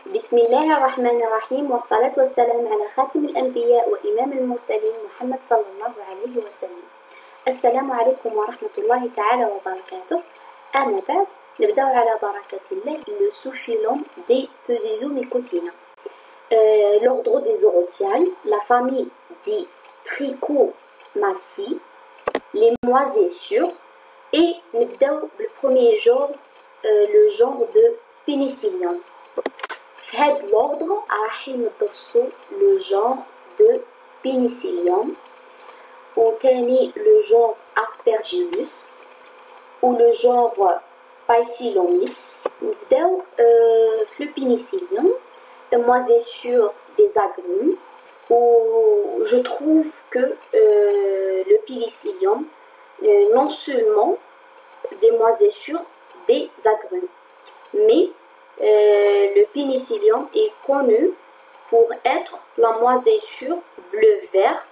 بسم الله الرحمن الرحيم والصلاة والسلام على خاتم الأنبياء وإمام المرسلين محمد صلى الله عليه وسلم. السلام عليكم ورحمة الله تعالى وبركاته. أما بعد نبدأ على بركة الله le sous-phylum des Peusizo-Mycotina. L'ordre des orotiales, la famille des Trichomaceae, les moisissures et نبدأ بالpremier genre, le genre de Penicillium. في هذا l'ordre راح ندرسوا le genre de Penicillium وتاني le genre Aspergillus ou le genre Paecilomys. نبداو في le Penicillium, moisissure des agrumes, où je trouve que le Penicillium non seulement des moisissures des agrumes, mais le Penicillium est connu pour être la moisissure bleu-vert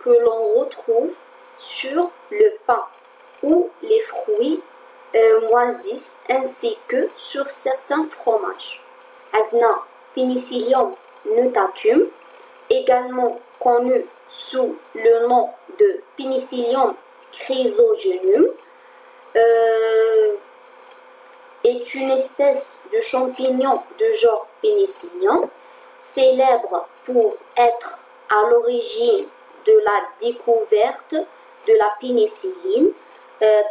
que l'on retrouve sur le pain où les fruits moisissent ainsi que sur certains fromages. Maintenant, Penicillium nutatum, également connu sous le nom de Penicillium chrysogenum, est une espèce de champignon de genre Penicillium, célèbre pour être à l'origine de la découverte de la pénicilline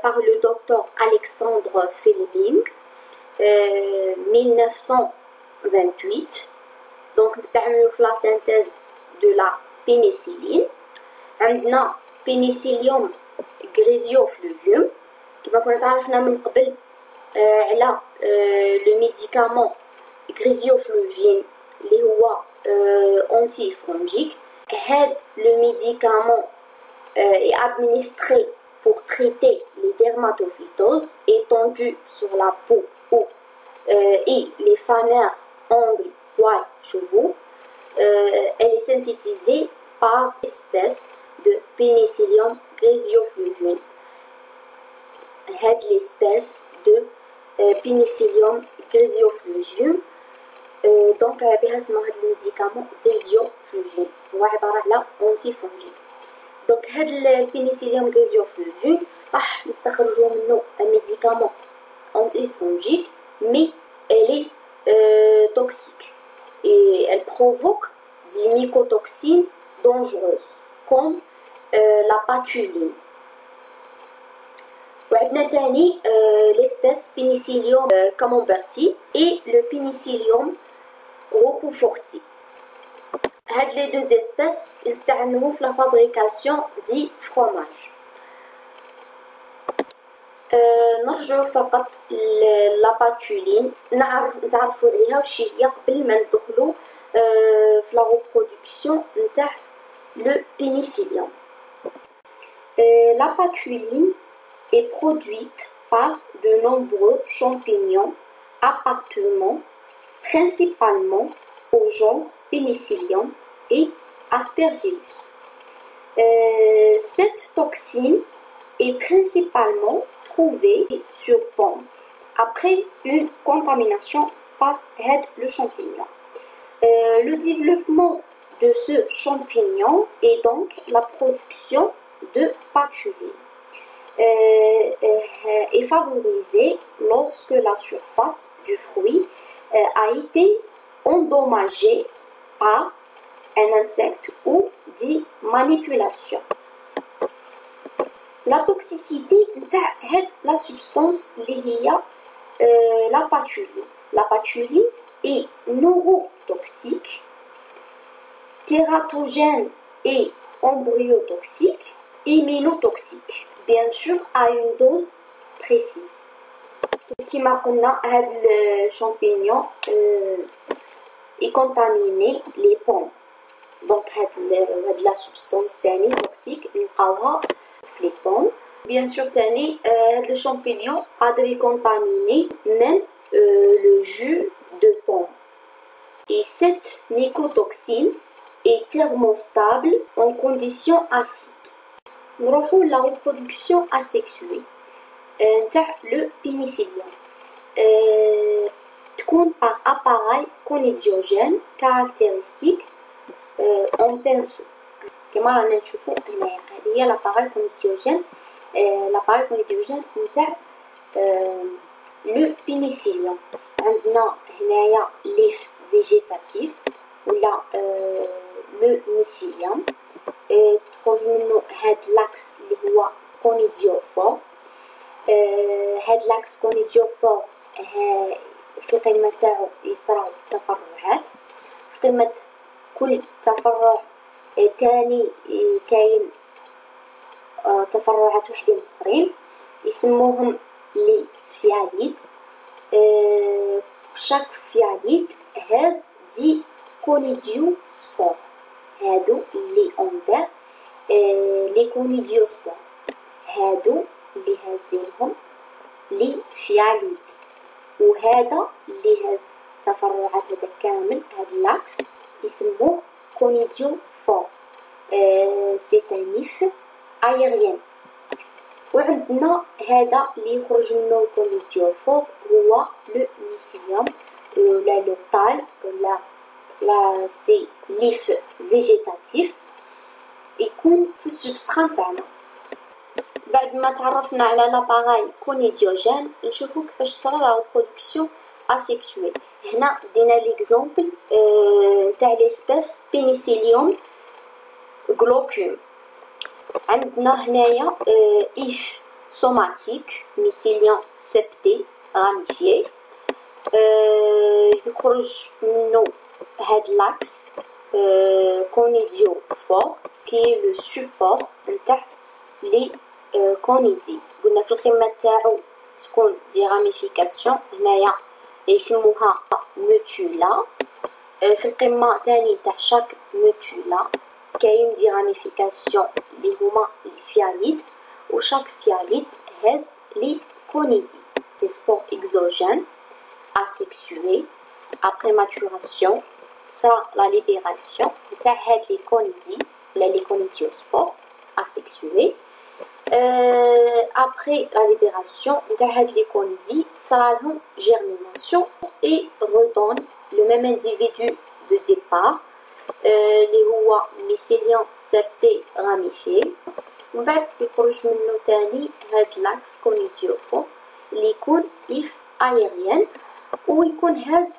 par le docteur Alexandre Fleming 1928. Donc نستعملوا في la synthèse de la pénicilline. عندنا Penicillium griseofluvium كما كنا تعرفنا من قبل على le médicament griseofluvine اللي هو antifongique. هذا le médicament est administré pour traiter les dermatophytoses étendues sur la peau et les fanères, ongles, poils, cheveux. Elle est synthétisée par espèce de Penicillium griseofluvine. هذه l'espèce de Penicillium griseofluvium. دونك بها اسمه هذا الميديكامون griseofluvine هو عبارة على antifongique. دونك هذا البينيسيليوم griseofluvine صح نستخرجوا منه ميديكامون antifongique, mais elle est toxique et elle provoque des mycotoxines dangereuses comme la patuline. وعندنا تاني l'espèce Penicillium camemberti et le Penicillium roqueforti. هاد les deux espèces نستعملوهم في la fabrication des fromages. نرجع فقط لا باتولين نتعرفوا عليها وش هي قبل ما ندخلوا في la reproduction نتاع le Penicillium. La patuline est produite par de nombreux champignons appartenant principalement au genre Penicillium et Aspergillus. Cette toxine est principalement trouvée sur pomme après une contamination par le champignon. Le développement de ce champignon est donc la production de patuline. Est favorisée lorsque la surface du fruit a été endommagée par un insecte ou des manipulations. La toxicité de la substance liée à la patuline. La patuline est neurotoxique, tératogène et embryotoxique et ménotoxique. Bien sûr à une dose précise. كما قلنا هذا الشامبينيون يكونتاميني لي بوم. دونك هاد لا سبستانس تاني توكسيك نلقاوها في لي بوم. بيان سور تاني هاد الشامبينيون قادر يكونتاميني même le jus de pomme. Et cette mycotoxine est thermostable en conditions acides. نروحوا la reproduction asexuée نتاع le pénicillium. تكون par appareil conidiogène caractéristique en pinceau. كما رانا نشوفو هنايا هذه هي l'appareil conidiogène. l'appareil conidiogène نتاع لو بينيسيليوم. عندنا هنايا ليف فيجيتاتيف ولا لو ميسيليوم. تخرج منه هاد لاكس اللي هو كونيديوفور. هاد لاكس كونيديوفور في القمة تاعو يصراو تفرعات. في قمة كل تفرع تاني كاين تفرعات وحدين اخرين يسموهم لي فياليد. شاك فياليد هاز دي كونيديو سبور. هادو اللي اونبير لي كونيديو سبور هادو اللي هازينهم لي فياليد. وهذا اللي هاز تفرعات هذا كامل هاد لاكس يسموه كونيديو فور. سي ان نيف ايريان. وعندنا هذا اللي يخرج منه الكونيديو فور هو لو ميسيليوم ولا لو طال ولا لا سي ليف فيجيتاتيف يكون في السبسترا تاعنا. بعد ما تعرفنا على لاباراي كونيديوجين نشوفو كيفاش صرا لا ريبرودكسيون اسيكسويل. هنا دينا ليكزومبل تاع ليسبيس بينيسيليوم غلوكيوم. عندنا هنايا إيف سوماتيك ميسيليون سبتي راميفيي. يخرج منه هاد لاكس كونيديو فور كي لو سوبور نتاع لي كونيدي. قلنا في القمة تاعو تكون دي راميفيكاسيون هنايا يسموها موتولا. في القمة تاني تاع شاك موتولا كاين دي راميفيكاسيون اللي هما الفياليد. وشاك فياليد هاز لي كونيدي دي سبور اكزوجين asexués. Après maturation sera la libération تاع هاد لي كونيدي ولا لي كونيديوسبور asexués. Après la libération تاع هاد لي كونيدي sera لهم germination et redonne le même individu de départ اللي هو mycélium septé ramifié. ومن بعد يخرج منه تاني هاد لاكس كونيديوفور اللي يكون إف aérienne ويكون هاز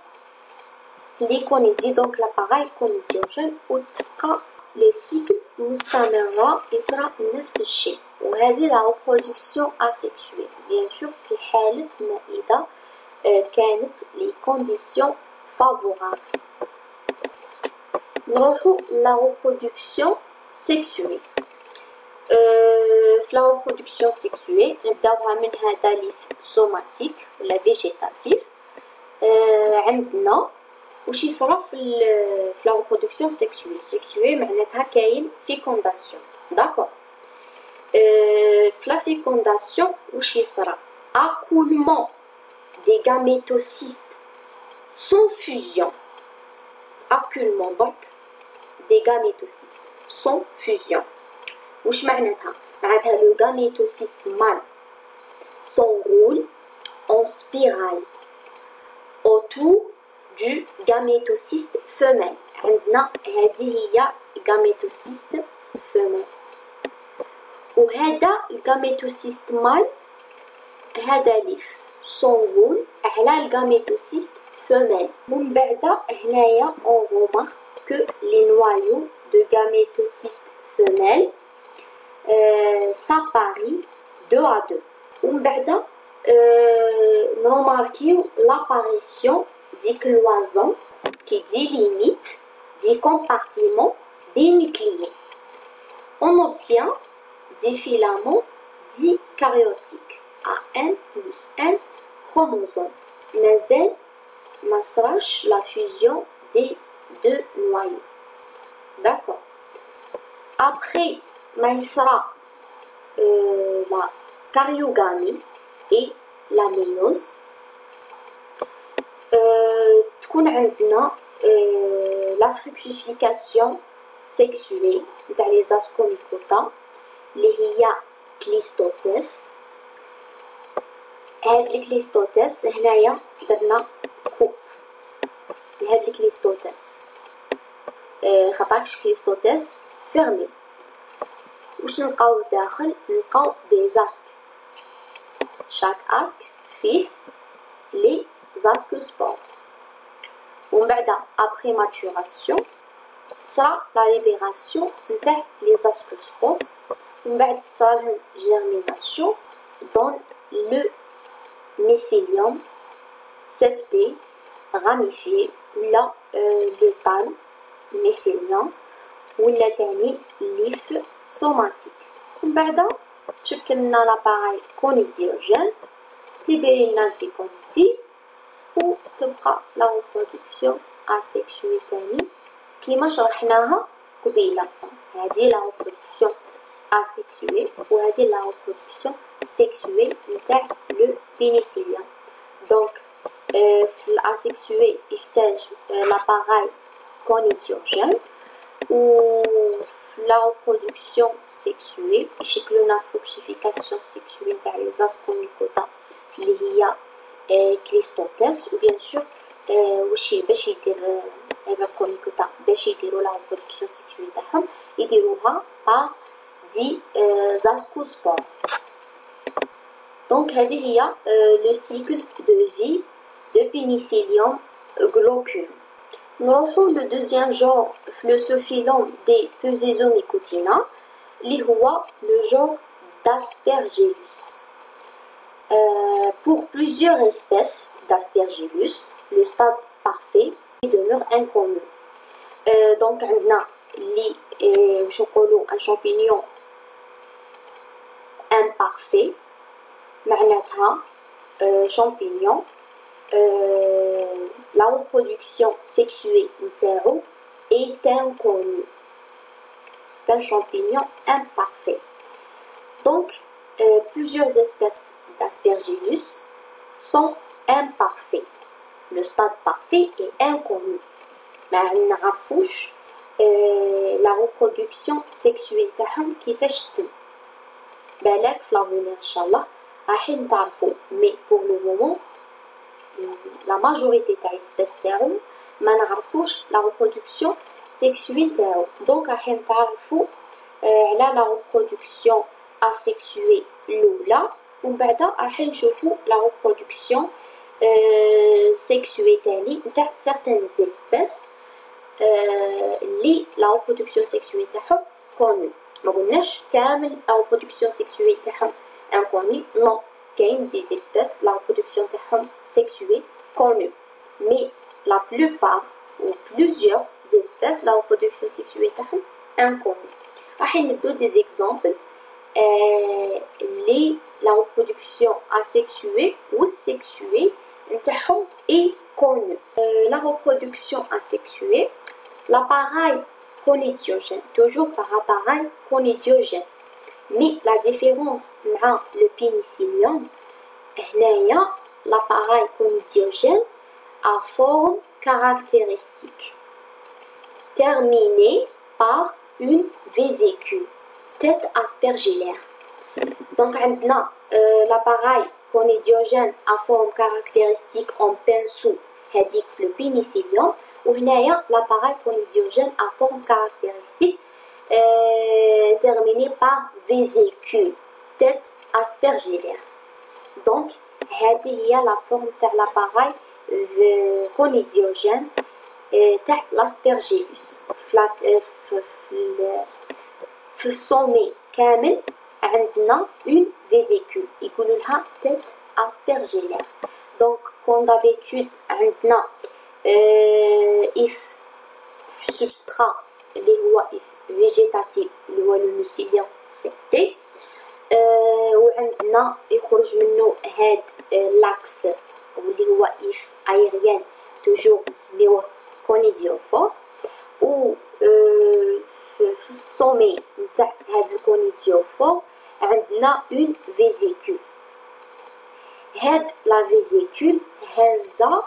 لي كونيدي دونك لاباراي كونيديوجين وتبقى لو سيكل مستمرة يصرا نفس الشيء. وهذه لا ريبرودكسيون اسيكسويل بيان سور في حالة ما إذا كانت لي كونديسيون فافورابل. نروحو لا ريبرودكسيون سيكسويل. في لا ريبرودكسيون سيكسويل نبداوها من هذا لي سوماتيك ولا فيجيتاتيف. عندنا واش يصرا في لا ريبرودكسيون سيكسويل. سيكسويل معناتها كاين فيكونداسيون داكور. في لا فيكونداسيون واش يصرا اكولمون دي غاميتوسيست سون فيوزيون. اكولمون دونك دي غاميتوسيست سون فيوزيون واش معناتها لو غاميتوسيست مال s'enroule en spirale autour du gamétocyste femelle. عندنا هذه هي gamétocyste femelle. وهذا الغاميتوسيست مال هذا ليف s'enroule على الغاميتوسيست femelle. ومن بعد هنايا on remarque que les noyaux de gamétocyste femelle s'apparient 2 à 2. ومن بعد نروماركيو l'apparition des cloisons qui délimitent des compartiments binucléés. On obtient des filaments dikaryotiques à N plus N chromosomes. مازال ما صراش la fusion des 2 noyaux. D'accord. Après ما يصرا la cariogamie et la méiose. تكون عندنا la fructification sexuée تاع les ascomycota اللي هي كليستوتس. هاد الكليستوتس هنايا درنا هاد الكليستوتاس خاطرش كليستوتاس فيرمي. واش نلقاو داخل؟ نلقاو دي زاسك، شاك اسك فيه لي زاسكوسبور. ومن بعد ابري ماتوراسيون تصرا لا ليبيراسيون نتاع لي زاسكوسبور، ومن بعد تصرالهم جيرميناسيون دون لو ميسيليوم سيبتي راميفيي ولا لو تال ميسيليوم ولا تاني ليف سوماتيك. ومن بعد تشكلنا لاباراي كونيديوجين تليبيري لنا الفيكونتي وتبقى لا ريبرودكسيون اسيكسوي تاني كيما شرحناها قبيله. هذه لا ريبرودكسيون asexuée وهذه لا ريبرودكسيون سيكسوي نتاع لو بينيسيليوم. دونك في الاسيكسوي يحتاج لاباراي كونيديوجين، وفي لا ريبرودكسيون سيكسوي يشكلونا فروكتيفيكاسيون سيكسوي نتاع لي زاسكوميكوتا اللي هي كليستوتاس. وبيان سور واش باش يدير لي زاسكوميكوتا باش يديروا لا ريبرودكسيون سيكسوي تاعهم يديروها باغ دي زاسكوسبور. دونك هذه هي لو سيكل دو في دو بينيسيليوم غلوكول. نروحو لو دوزيام جور في لو سوفيلوم دي بوزيزوميكوتينا اللي هو لو جور d'Aspergillus. Pour plusieurs espèces d'Aspergillus, le stade parfait demeure inconnu. Donc عندنا اللي واش نقولوا un champignon imparfait معناتها champignon la reproduction sexuée نتاعو est inconnue. C'est un champignon imparfait. Donc plusieurs espèces d'Aspergillus sont imparfaits. Le stade parfait est inconnu. ما نعرفوش لا reproduction sexuée تاعهم كيفاش تتم. بالك في لافونير ان شاء الله راح نتعرفوا. مي بور لو مومون لا ماجوريتي تاع الاسبيس تاعو ما نعرفوش لا reproduction sexuée تاعو. دونك راح نتعرفوا على لا reproduction asexuée الاولى، ومن بعد راح نشوفوا لا reproduction sexuée تاني نتاع certaines espèces اللي لا reproduction sexuée تاعهم كونو. ما قلناش كامل لا reproduction sexuée تاعهم inconnue، نو كاين دي espèces لا reproduction تاعهم sexuée connue، mais la plupart ou plusieurs espèces la reproduction sexuée تاعهم inconnue. راح ندو des exemples اللي la reproduction asexuée ou sexuée نتاعهم est connue. La reproduction asexuée, l'appareil conidiogène, toujours par appareil conidiogène. Mais la différence مع le pénicillium, هنايا l'appareil conidiogène a forme caractéristique, terminée par une vésicule, tête aspergillaire. Donc عندنا l'appareil conidiogène à forme caractéristique en pinceau هذيك في البينيسيليوم، وهنايا l'appareil conidiogène à forme caractéristique terminé par vésicule, tête aspergillaire. Donc هذه هي la forme تاع l'appareil conidiogène تاع l'aspergillus. في الصومي كامل عندنا une vésicule يقولوا لها tête aspergillaire. Donc comme d'habitude عندنا if substrat اللي هو if végétatif اللي هو الميسيليوم سيبتي، وعندنا يخرج منه هاد لاكس واللي هو if aérien توجور نسميوه كونيديوفور. و في الصومي نتاع هاد الكونيديوفور عندنا اون فيزيكول. هاد لا فيزيكول هازا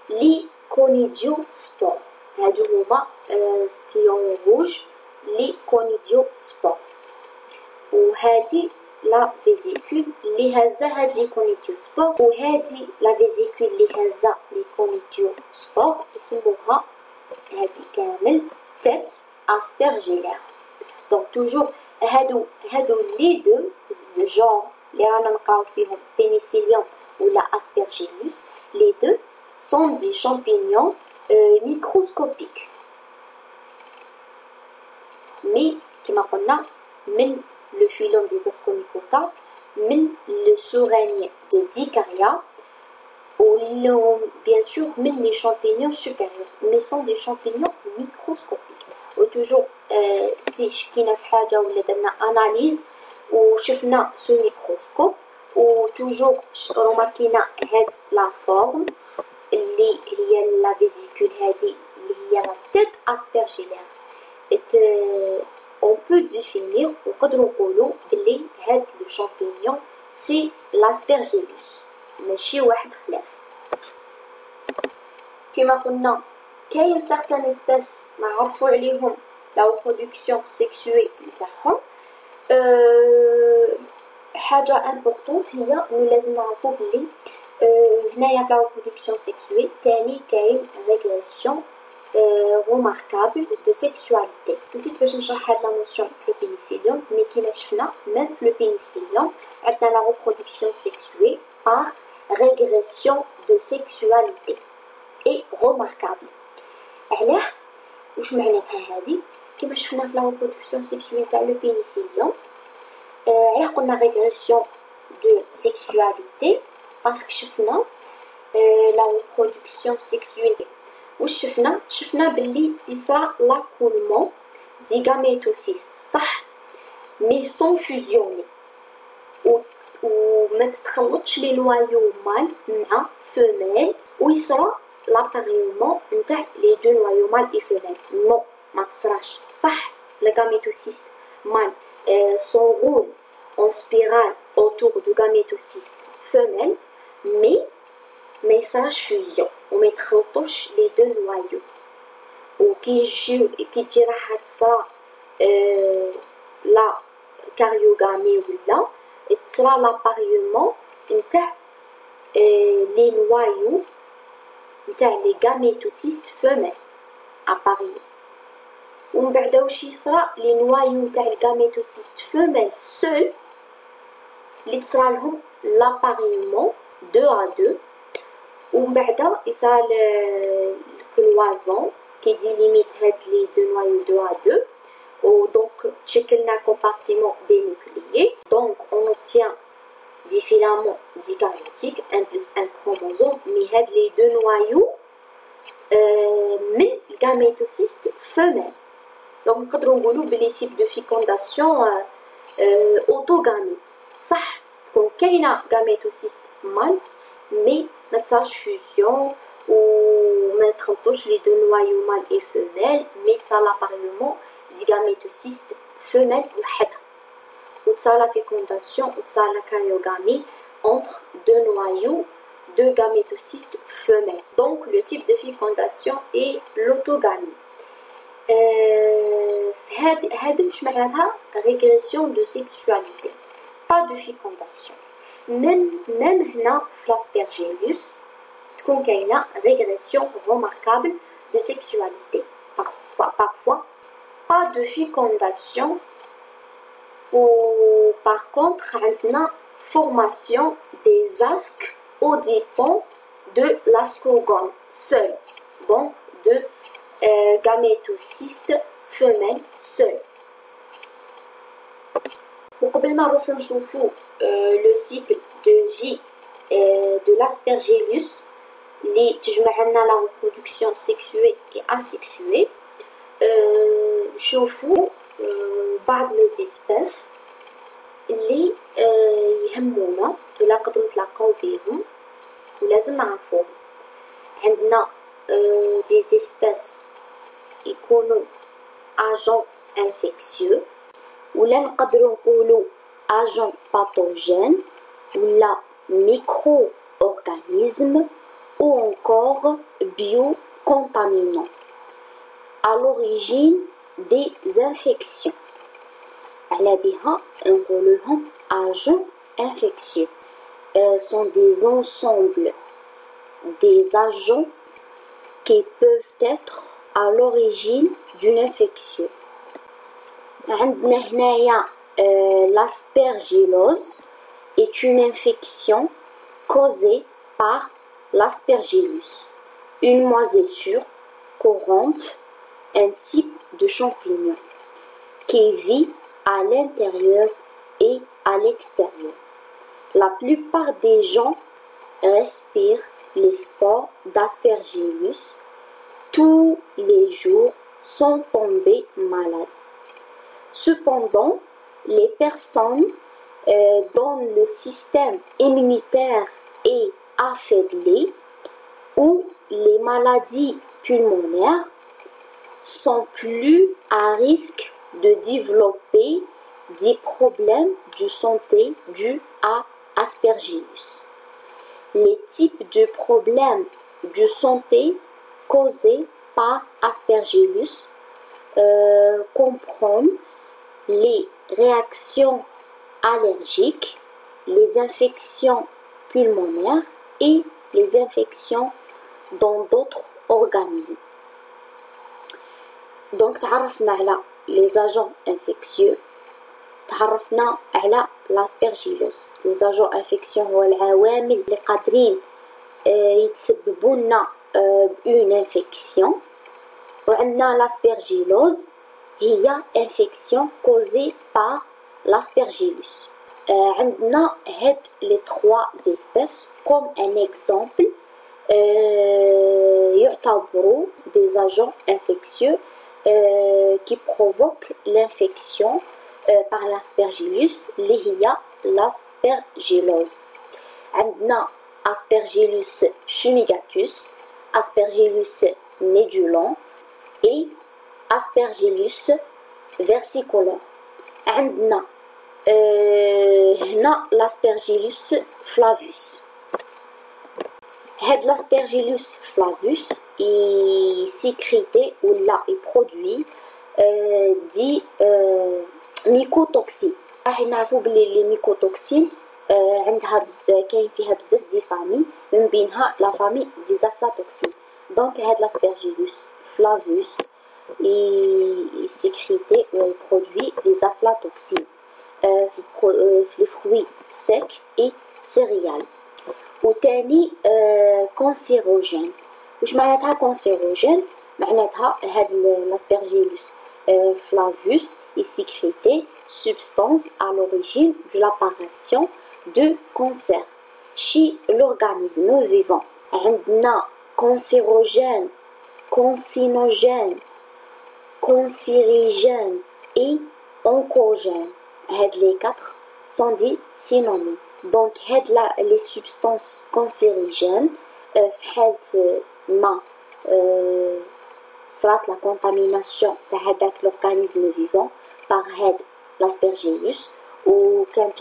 لي كونيديو سبور، هادو هما سكيون روج لي كونيديو سبور. وهادي لا فيزيكول اللي هزا هاد لي كونيتيو سبور، وهادي لا فيزيكول اللي هزا لي كونيتيو سبور يسموها هادي كامل تيت اسبرجيلير. دونك توجور هادو لي دو جونغ اللي رانا نلقاو فيهم بينيسيليوم ولا اسبرجيلوس، لي دو سون دي شامبينيون ميكروسكوبيك، مي كما قلنا من le phylum des Ascomycota, من le sourannier de Dicaria, ou bien sûr من les champignons supérieurs, mais sont des champignons microscopiques. ou toujours si شكينا في حاجة ولا درنا analyse وشفنا ce microscope و toujours remarquينا هاد la forme اللي هي la vésicule هذه اللي هي la tête aspergillaire. On peut définir ونقدروا نقولوا بلي هاد لو شامبينيون سي l'aspergillus ماشي واحد خلاف. كما قلنا كاين certaines espèces نعرفوا عليهم لا reproduction sexuée نتاعهم. حاجة امبورطونت هي انو لازم نعرفوا بلي هنايا في لا reproduction sexuée تاني كاين ريغريسيون remarquable de sexualité. نسيت باش نشرح هاد لا نوسيون في البينيسيليوم، مي كيما شفنا ميم في البينيسيليوم عندنا لا reproduction sexuée par régression de sexualité et remarquable. علاه واش معناتها هادي؟ كيما شفنا في لا reproduction sexuée تاع لو بينيسيليوم علاه قلنا régression de sexualité باسكو شفنا لا reproduction sexuée واش شفنا باللي يصرى لاكولمون دي غاميتوسيست صح، مي سون فوزيوني وما تتخلطش لي نوايو مال مع فيميل ويصرى لاباريومون نتاع لي دو نوايو مال اي فيميل. نو ما تصراش صح، لا غاميتوسيست مال سون رول اون سبيرال اوتور دو غاميتوسيست فيميل، مي ما يصراش فوزيون وما يتخلطوش لي دو نوايو. وكي تجي راح تصرى لا كاريوغامي ولا تصرى لاباريومون نتاع لي نوايو نتاع لي غاميتوسيست فيميل اباريو. ومن بعد واش يصرى لي نوايو نتاع الغاميتوسيست فيميل سول اللي تصرى لهم لاباريومون 2 à 2، ومن بعد يصرى الكلوازون qui délimite les deux noyaux 2 à 2. Donc, تشكلنا compartiment binucléé. Donc, on obtient des filaments dikaryotiques, 1 plus 1 chromosome, mais les deux noyaux من الغاميتوسيست femelle. Donc, نقدروا نقولوا بلي type de fécondation autogamie. صح تكون كاينه غاميتوسيست مال مي ما تصارش فيوزيون وما تخلطوش لي دو نوايو مال اي فيميل، مي تصار لاباريومون دي غاميتوسيست فيميل وحدها وتصار لا فيكونداسيون وتصار لا كاريوغامي entre deux noyaux de gamétocystes femelles. Donc le type de fécondation est l'autogamie. هذا مش معناتها régression de sexualité, pas de fécondation. même هنا في l'aspergillus تكون كاينه régression remarquable de sexualité. Parfois pas de fécondation, ou par contre عندنا formation des asques aux dépens de l'ascogone seul, donc de gamétocystes femelles seul. وقبل ما نروحو نشوفو le cycle de vie de l'aspergillus اللي تجمع لنا لا reproduction sexuée et asexuée، نشوفو بعض لي زيسبيس اللي يهمونا ولا نقدروا نتلاقاو بيهم ولازم نعرفوهم. عندنا دي زيسبيس يكونوا اجون انفيكسيو ولا نقدروا نقولوا اجون باثوجين ولا ميكرو اورغانيزم ou encore biocontaminants à l'origine des infections. على بها نقول لهم agents infectieux. Sont des ensembles des agents qui peuvent être à l'origine d'une infection. عندنا هنايا l'aspergillose est une infection causée par l'aspergillus, une moisissure courante, un type de champignon qui vit à l'intérieur et à l'extérieur. La plupart des gens respirent les spores d'aspergillus tous les jours sans tomber malades. Cependant, les personnes dont le système immunitaire est affaibli ou les maladies pulmonaires sont plus à risque de développer des problèmes de santé dus à Aspergillus. Les types de problèmes de santé causés par Aspergillus comprennent les réactions allergiques, les infections pulmonaires et les infections dans d'autres organismes. Donc, تعرفنا على les agents infectieux, تعرفنا على l'aspergillose. Les agents infectieux هو العوامل اللي قادرين يتسببوا لنا une infection. وعندنا l'aspergillose هي infection causée par l'aspergillus. عندنا هاد les trois espèces comme un exemple يعتبروا des agents infectieux qui provoquent l'infection par l'aspergillus اللي هي l'aspergillose. عندنا Aspergillus fumigatus, Aspergillus nodulans et Aspergillus versicolor. عندنا هنا l'Aspergillus flavus. هاد l'Aspergillus flavus sécrété ou là il produit des mycotoxines. راح نعرفوا بلي لي ميكوتوكسين عندها بزاف كاين فيها بزاف دي فامي من بينها لا فامي دي زافلاتوكسين. دونك هاد l'Aspergillus flavus sécrété ou il produit des aflatoxines les fruits secs et céréales. وتاني cancérogène. واش معناتها cancérogène؟ معناتها هاد l'Aspergillus flavus est sécrété substance à l'origine de l'apparition de cancer chez l'organisme vivant. عندنا cancérogène, carcinogène, cancérigène et oncogène. Les quatre sont des synonymes. Donc, les substances cancérigènes, soit la contamination de l'organisme vivant par l'aspergillus ou quand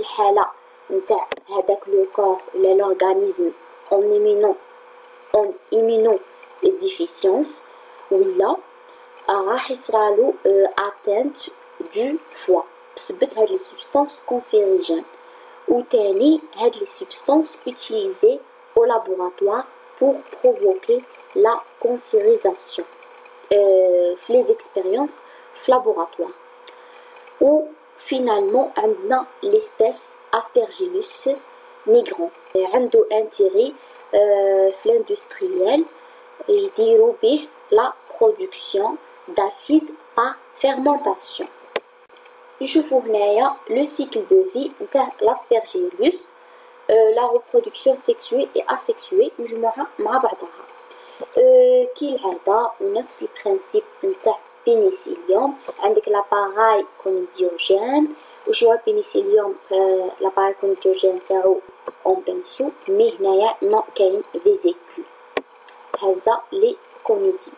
le corps l'organisme en immunodéficience ou là راح يصرالو atteinte du foie بسبب هاد les substances cancérigènes. ou تاني هاد les substances utilisées au laboratoire pour provoquer la cancérisation les expériences laboratoires. ou finalement عندنا l'espèce Aspergillus nigrans عنده intérêt l'industriel يديروا به la production d'acide par fermentation. نشوفوا هنايا le cycle de vie نتاع l'aspergillus la reproduction sexuée et asexuée مجموعة مع بعضها كالعادة ونفس البرانسيب نتاع بينيسيليوم. عندك لاباراي كونيديوجين وش هو بينيسيليوم لاباراي كونيديوجين تاعو اون بنسو مي هنايا نو كاين فيزيكول هذا لي كونيدي.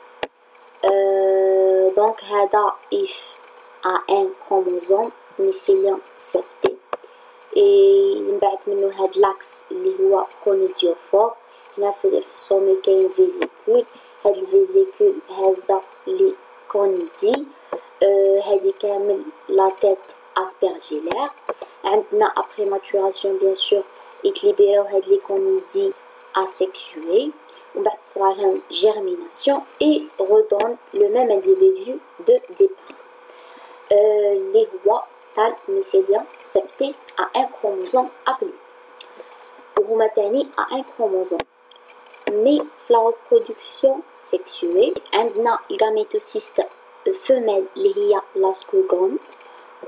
دونك هذا if a un chromosome mycélium septé من بعد منه هاد لاكس اللي هو كونيديوفور. هنا في السومي كاين فيزيكول. هاد الفيزيكول هذا لي كونيدي هادي كامل لا تيت اسبرجيلير. عندنا après maturation bien sûr يتليبيراو هاد لي كونيدي asexués ومن بعد تصرالهم germination et redonne le même individu de départ اللي هو تاع الميسيليان سبتي à un chromosome appelé وهما تاني à un chromosome. Mais la reproduction sexuée عندنا الجاميتوسيست femelle اللي هي الاسكوغون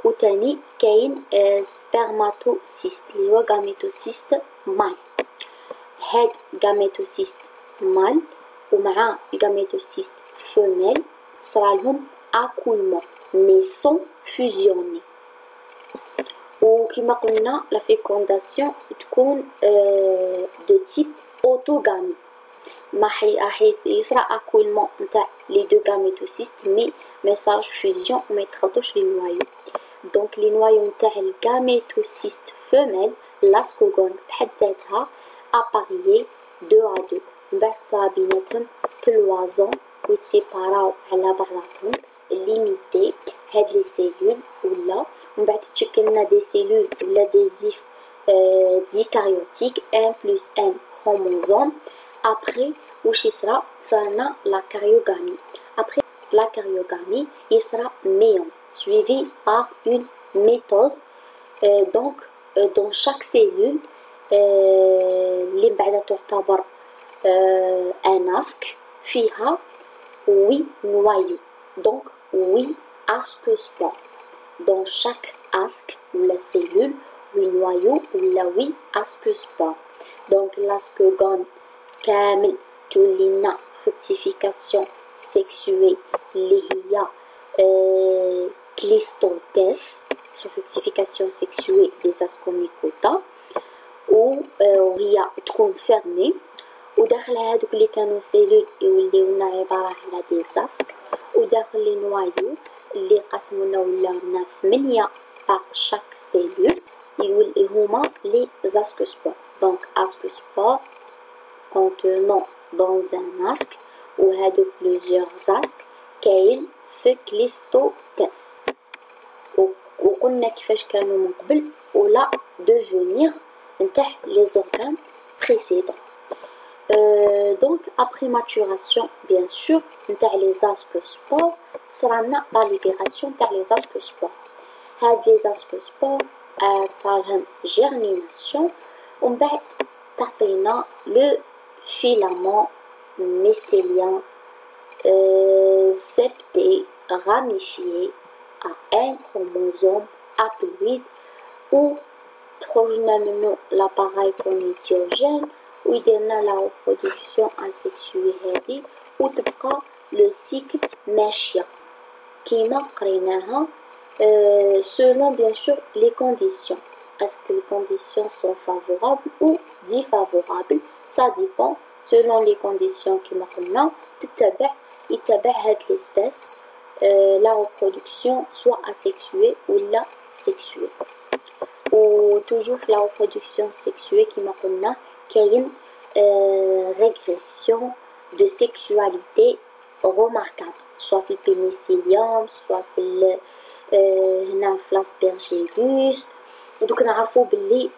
وتاني كاين سبرماتوسيست اللي هو جاميتوسيست مال. هاد جاميتوسيست مال ومع الجاميتوسيست femelle صرالهم اكولمون مي سون فوزيوني. وكما قلنا لا فيكونداسيون تكون دو تيب اوتوغامي ما حيث يصرى اكولمون نتاع لي دو جاميتوسيست مي ما يصراش فوزيون وما يتخلطوش لي نوايو. دونك لي نوايو نتاع الجاميتوسيست فيميل لاسكوغون بحد ذاتها اباريي دو ا دو من بعد صرا بيناتهم كلوازون ويتسيباراو على بعضاتهم ليميتي هاد لي سيلول ولا من بعد تشكلنا دي سيلول ولا دي زيف ديكاريوتيك ان بلس ان chromosome. Après واش يصرى صرنا لا كاريوغامي. Après la cariogamie il sera méiose suivi par une mitose. Donc dans chaque cellule اللي بعدها تعتبر un asque فيها 8 noyaux donc 8 ascospores. Dans chaque asque ou la cellule 8 noyaux ou la 8 ascospores. Donc l'ascogone كامل تولينا fructification sexuée اللي هي كليستوتيس fructification sexuée des ascomycota وهي تكون فيرمي وداخلها هادوك اللي كانوا سيلول يوليونا عبارة على دي زاسك وداخل لي نوايو اللي قسمونا ولاونا 8 باغ شاك سيلول يولي هما لي زاسكوسبور. دونك ascospore contenant dans un asque وهادو plusieurs asques كاين في كليستوتيس وقلنا كيفاش كانوا من قبل ولا devenir نتاع les organes précédents. Donc après maturation bien sûr نتاع les ascospores تصرالنا la libération نتاع les ascospores. هاد les ascospores تصرالهم germination ومن بعد تعطينا le filament mycélien septé ramifié à un chromosome haploïde ou تخرجنا منه l'appareil gonadiogène ويديرنا la reproduction asexuée هذه وتبقى le cycle ماشية كيما قريناها selon bien sûr les conditions. Est-ce que les conditions sont favorables ou défavorables? Ça dépend selon les conditions كيما قلنا يتبع هاد l'espèce la reproduction soit asexuée ou la sexuée. Ou toujours la reproduction sexuée كيما قلنا كاين régression de sexualité remarquable soit في البينيسيليوم soit في هنا في l'aspergillus. ودوك نعرفوا باللي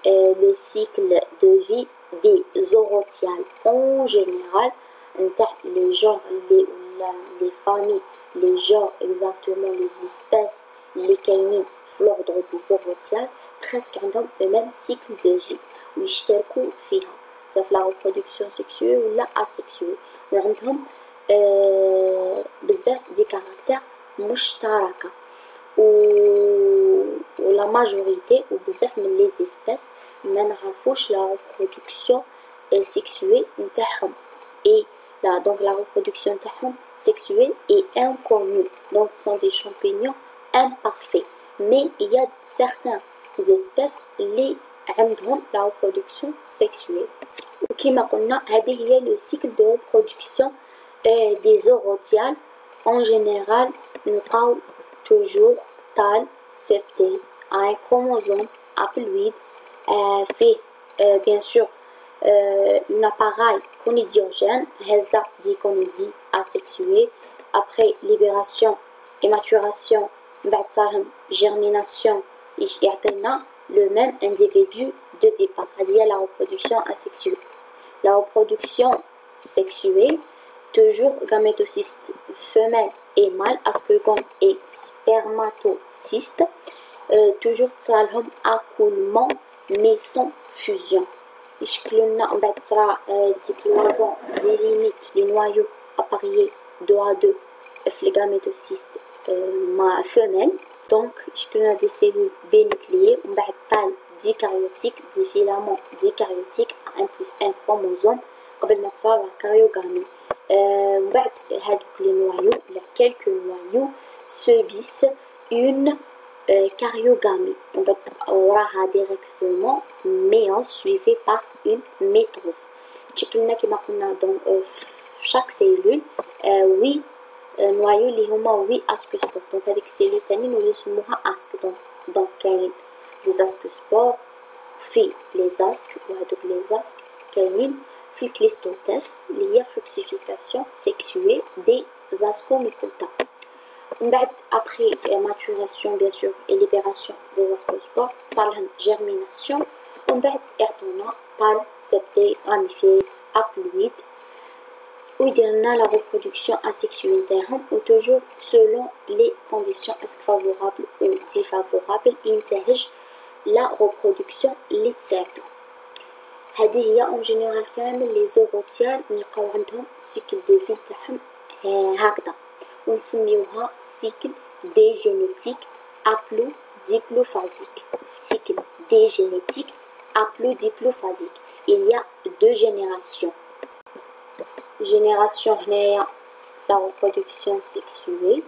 le cycle de vie des zooxotiales en général نتاع les genres ولا les familles les genres exactement les espèces اللي كاينين في l'ordre des zooxotiales presque عندهم le même cycle de vie ويشتركوا فيها سواء في la reproduction sexuée ولا asexuée وعندهم بزاف دي كاركتير مشتركة ولا ماجوريتي وبزاف من لي زيسبيس ما نعرفوش لا reproduction sexuée نتاعهم et là donc la reproduction نتاعهم sexuée est inconnue. Donc ce sont des champignons imparfaits mais il y a certaines espèces اللي عندهم la reproduction sexuée وكما قلنا هذه هي le cycle de reproduction des zooxotiales. En général نلقاو toujours tâle septé à un chromosome haploïde fait bien sûr un appareil gonadiogène هذا دي gonadie asexuée. Après libération et maturation بعد صارهم germination يعطينا le même individu de départ. C'est-à-dire la reproduction asexuée. La reproduction sexuée, toujours gamétocyste femelle et mâle, aspergone et spermatocyste, toujours تصرالهم accoulement mais sans fusion. يشكلوا من بعد تصرا ديك الوازون دي ليميت لي نوايو اباريي 2 à 2 في لي gamétocyste مع femelle. دونك يشكلوا دي سيلول بينوكليي ومن بعد طال ديكاريوتيك دي فيلامون ديكاريوتيك 1 plus 1 chromosome قبل ما تصرا لا كاريوغامي. ومن بعد هادوك لي نوايو ولا كلكو نوايو subissent une cariogamie. On aura directement méiose suivi par une métose. تشكلنا كما قلنا dans chaque cellule 8 نوايو اللي هما 8 ascospores. دونك هذيك السيلول تاني نسموها asc. دونك كاين لي ascospores في لي asc وهذوك لي asc كاينين في الكليستوتس اللي هي fructification sexuée des ascomycota. Après maturation bien sûr et libération des ascospores, par germination, on va être tal, septé, ramifié, haploïde, où il y a la reproduction asexuée interne, ou toujours selon les conditions favorables ou défavorables, il la reproduction littéraire. هذه هي en général كامل les zooxanthellae نلقاو عندهم cycle de vie تاعهم هكذا. ونسميوها cycle dégénétique haplodiplophasique. Cycle dégénétique haplodiplophasique. Il y a 2 générations. Génération هنايا la reproduction sexuée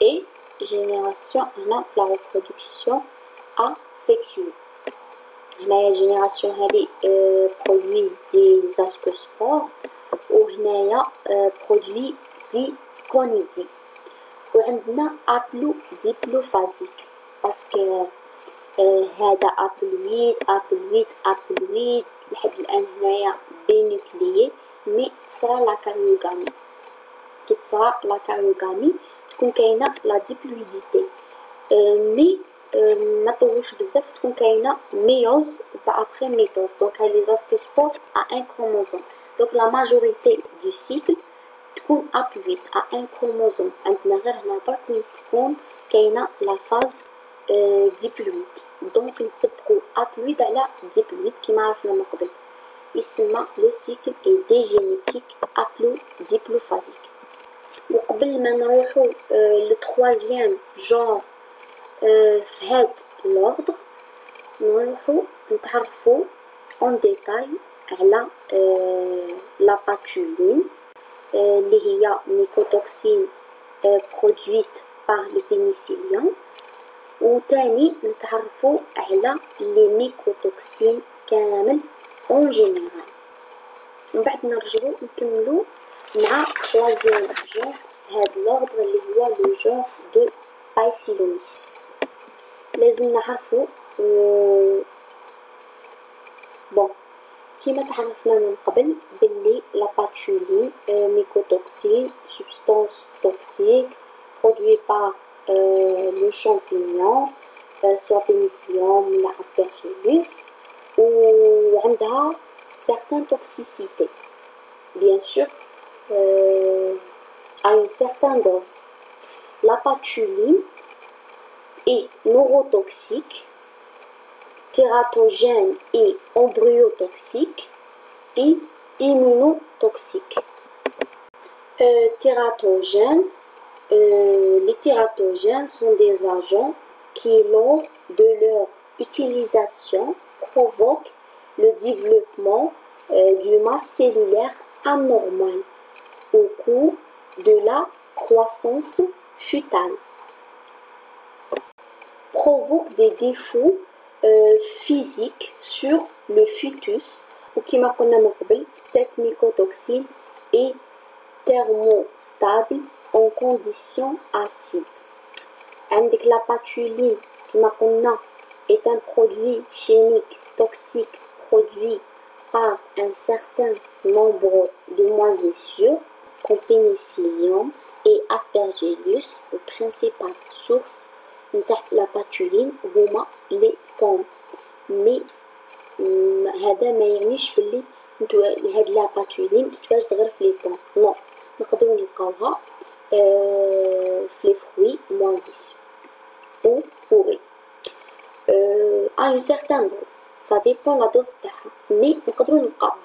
et génération هنا la reproduction asexuée. هنايا génération هذه produisent des ascospores وهنايا produit des كونيدي. وعندنا ابلو ديبلوفازيك باسكو هذا ابلويد لحد الان هنايا بينوكليي مي تصرا لا كاريوغامي. كي تصرا لا كاريوغامي تكون كاينه لا ديبلويديتي مي ما طولش بزاف تكون كاينه ميوز وابخي ميتوز. دونك هاد لي زاسكوسبور ا ان كروموزوم. دونك لا ماجوريتي دو سيكل تكون ابلويد ا ان كروموزوم. عندنا غير هنا برك وين تكون كاينه لا فاز ديبلويد. دونك نسبقو ابلويد على ديبلويد كيما عرفنا من قبل. يسمى لو سيكل اي ديجينيتيك ابلو ديبلوفازيك. وقبل ما نروحو لو تروازيام جونر في هاد لوردر نروحو نتعرفو اون ديتاي على لا باتولين اللي هي ميكوتوكسين produite par le pénicillium. وتاني نتعرفو على لي ميكوتوكسين كامل اون جينيرال. من بعد نرجعو نكملو مع troisième genre هاد لوردر اللي هو لو جونر دو بايسيلوميس. لازم نعرفو بون كيما تعرفنا من قبل باللي لا باتولين mycotoxine substance toxique produit par le champignon soit pénicillium ou aspergillus وعندها certaines toxicités bien sûr à une certaine dose. La patuline est neurotoxique, tératogène et embryotoxique et immunotoxique. Les tératogènes sont des agents qui, lors de leur utilisation, provoquent le développement d'une masse cellulaire anormale au cours de la croissance fœtale, provoquent des défauts physiques sur le fœtus. وكما قلنا من قبل cette mycotoxine est thermostable en conditions acides. عندك la patuline كما قلنا est un produit chimique toxique produit par un certain nombre de moisissures comme pénicillium et aspergillus. Les principales sources de la patuline هما les pommes. مي هذا ما يعنيش بلي هاد لا باتولين متتواجد غير في لي بون، نو، نقدرو نلقاوها في لي فروي موازيس ou pourri à une certaine dose. Ça dépend la dose تاعها، مي نقدرو نلقاوها.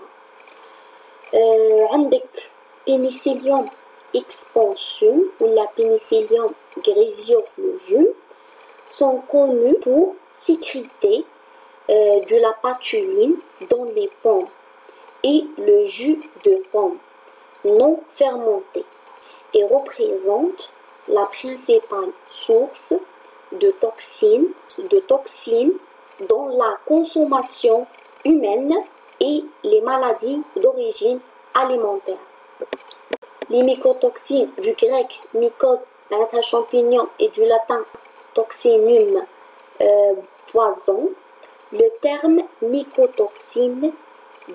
عندك Penicillium expansum ou la Penicillium griseofluvium sont connus pour sécréter de la patuline dans les pommes et le jus de pomme non fermenté et représentent la principale source de toxines dans la consommation humaine et les maladies d'origine alimentaire. Les mycotoxines, du grec mycose, champignon, et du latin toxinum, poison, le terme mycotoxine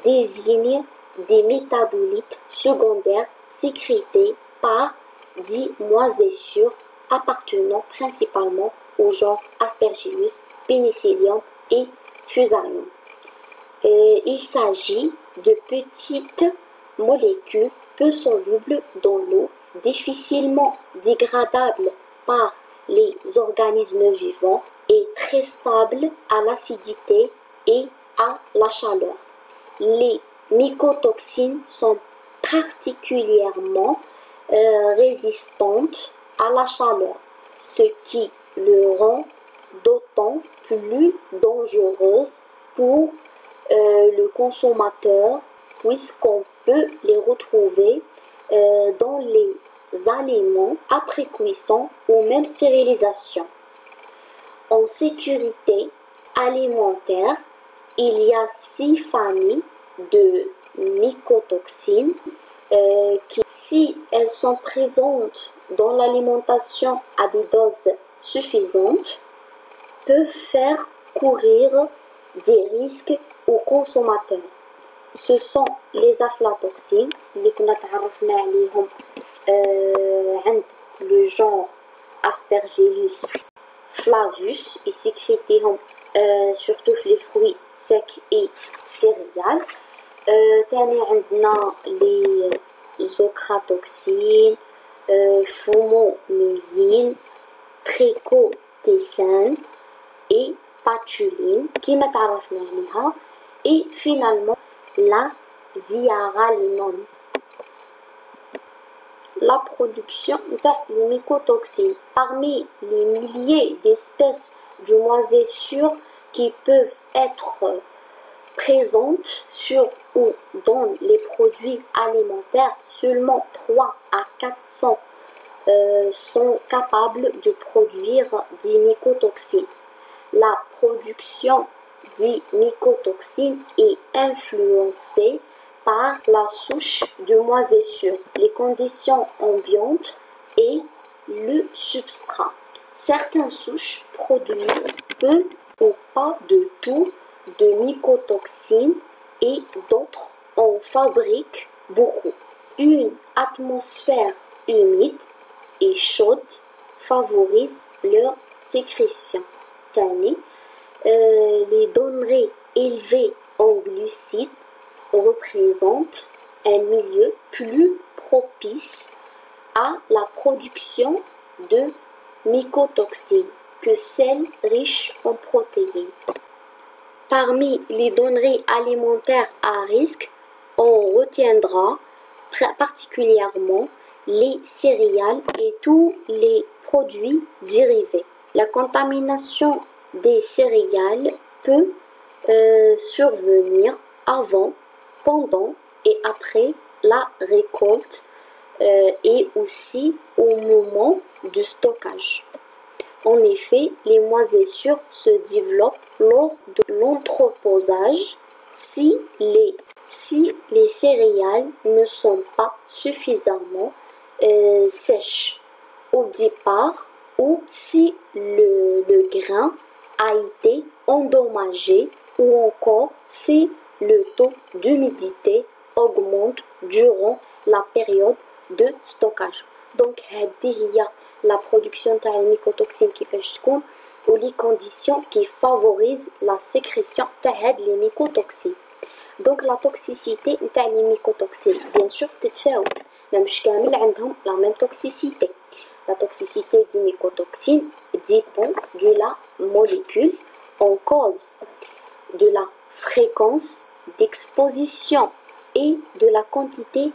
désigne des métabolites secondaires sécrétés par des moisissures appartenant principalement au genre Aspergillus, Penicillium et Fusarium. Il s'agit de petites molécules peu solubles dans l'eau, difficilement dégradables par les organismes vivants et très stables à l'acidité et à la chaleur. Les mycotoxines sont particulièrement résistantes à la chaleur, ce qui le rend d'autant plus dangereuse pour le consommateur puisqu'on peut les retrouver dans les aliments après cuisson ou même stérilisation. En sécurité alimentaire, il y a 6 familles de mycotoxines qui, si elles sont présentes dans l'alimentation à des doses suffisantes, peuvent faire courir des risques aux consommateurs. Ce sont les aflatoxines اللي كنا تعرفنا عليهم عند le genre Aspergillus flavus et sécrétيهم surtout في les fruits secs et céréales. تاني عندنا les ochratoxines, fumomycine, trichotillane et patuline كيما تعرفنا عليها. Et finalement la ziaralinone. La production des mycotoxines. Parmi les milliers d'espèces de moisissures qui peuvent être présentes sur ou dans les produits alimentaires, seulement 3 à 400 sont capables de produire des mycotoxines. La production des mycotoxines est influencée par la souche de moisissure, les conditions ambiantes et le substrat. Certaines souches produisent peu ou pas de tout de mycotoxines et d'autres en fabriquent beaucoup. Une atmosphère humide et chaude favorise leur sécrétion. Les denrées élevées en glucides représentent un milieu plus propice à la production de mycotoxines que celles riches en protéines. Parmi les denrées alimentaires à risque, on retiendra particulièrement les céréales et tous les produits dérivés. La contamination des céréales peut survenir avant, pendant et après la récolte et aussi au moment du stockage. En effet, les moisissures se développent lors de l'entreposage si les céréales ne sont pas suffisamment sèches au départ ou si le grain a été endommagé ou encore si le taux d'humidité augmente durant la période de stockage. Donc هذه هي la production تاع الميكوتوكسين كيفاش تكون. ou les conditions qui favorisent la sécrétion de les mycotoxines. Donc la toxicité des mycotoxines, bien sûr, تتفاوت. مش كامل عندهم la même toxicité. La toxicité des mycotoxines dépend de la molécule en cause, de la fréquence d'exposition et de la quantité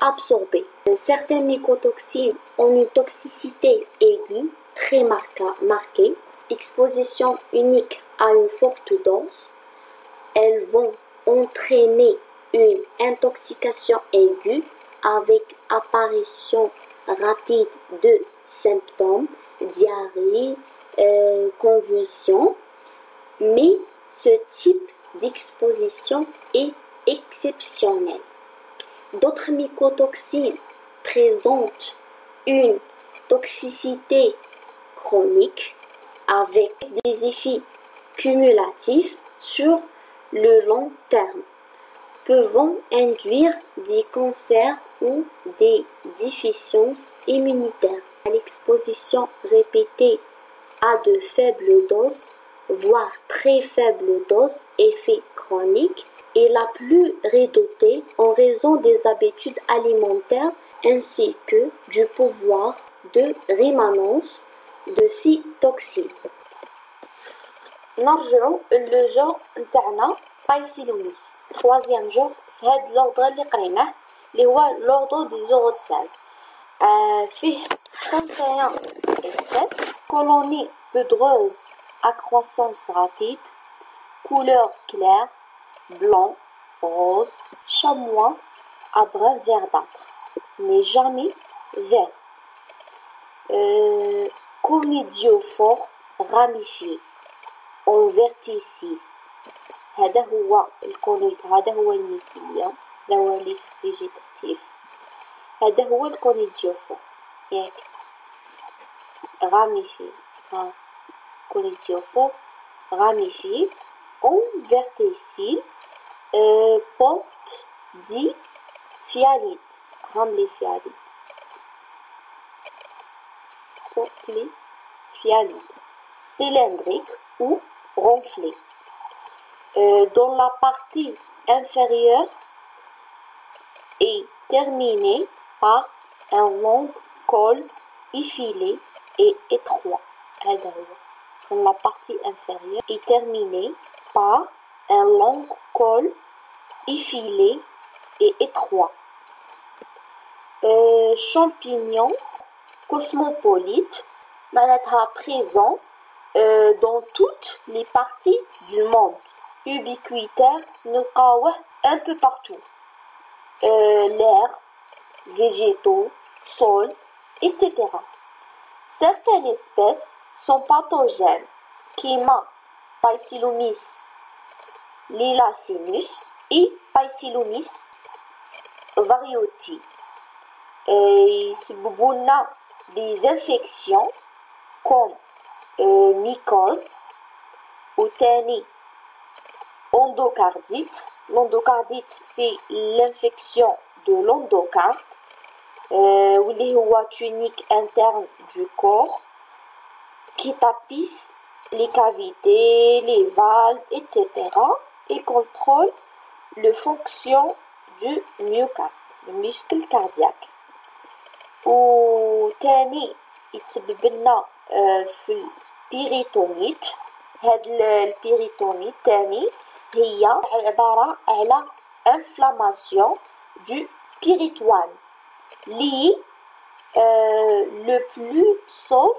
absorbée. Certaines mycotoxines ont une toxicité aiguë très marquée, exposition unique à une forte dose. Elles vont entraîner une intoxication aiguë avec apparition rapide de symptômes, diarrhée, convulsions, mais ce type d'exposition est exceptionnel. D'autres mycotoxines présentent une toxicité chronique avec des effets cumulatifs sur le long terme, peuvent induire des cancers ou des déficiences immunitaires. L'exposition répétée à de faibles doses, voire très faibles doses, effet chronique, est la plus redoutée en raison des habitudes alimentaires ainsi que du pouvoir de rémanence de ces toxines. نرجعوا للجور نتاعنا بايسيلوميس. troisième جور في هاد l'ordre اللي قريناه اللي هو l'ordre des zooxales. فيه 31 espèces, colonies poudreuses à croissance rapide, couleur claire, blanc, rose, chamois à brun verdâtre, mais jamais vert. Conidiophore ramifié en verticille. هذا هو الميسيليوم، هذا هو ليف فيجيتاتيف، هذا هو الكونيديوفور ياك ramifié. Conidiophore ramifié en verticille, porte 10 phyalides. Comme les phyalides. Porte les phyalides. Cylindrique ou ronflé. Dans la partie inférieure est terminée par un long col effilé et étroit. Dans la partie inférieure est terminée par un long col effilé et étroit. Champignon cosmopolite, معناتها présent dans toutes les parties du monde, ubiquitaire, نلقاوه un peu partout. L'air, végétaux, sol, etc. Certaines espèces sont pathogènes, comme Paecilomys lilacinus et Paecilomys varioti. يسببوا لنا des infections comme mycose ou tani endocardite. L'endocardite, c'est l'infection de l'endocarde, اللي هو tunique interne du corps qui tapisse les cavités, les valves, etc. et contrôle le fonction du myocarde, le muscle cardiaque. وتاني يتسبب لنا في البيريتونيت. هاد البيريتونيت تاني هي عبارة على inflammation du péritoine liée le plus sauf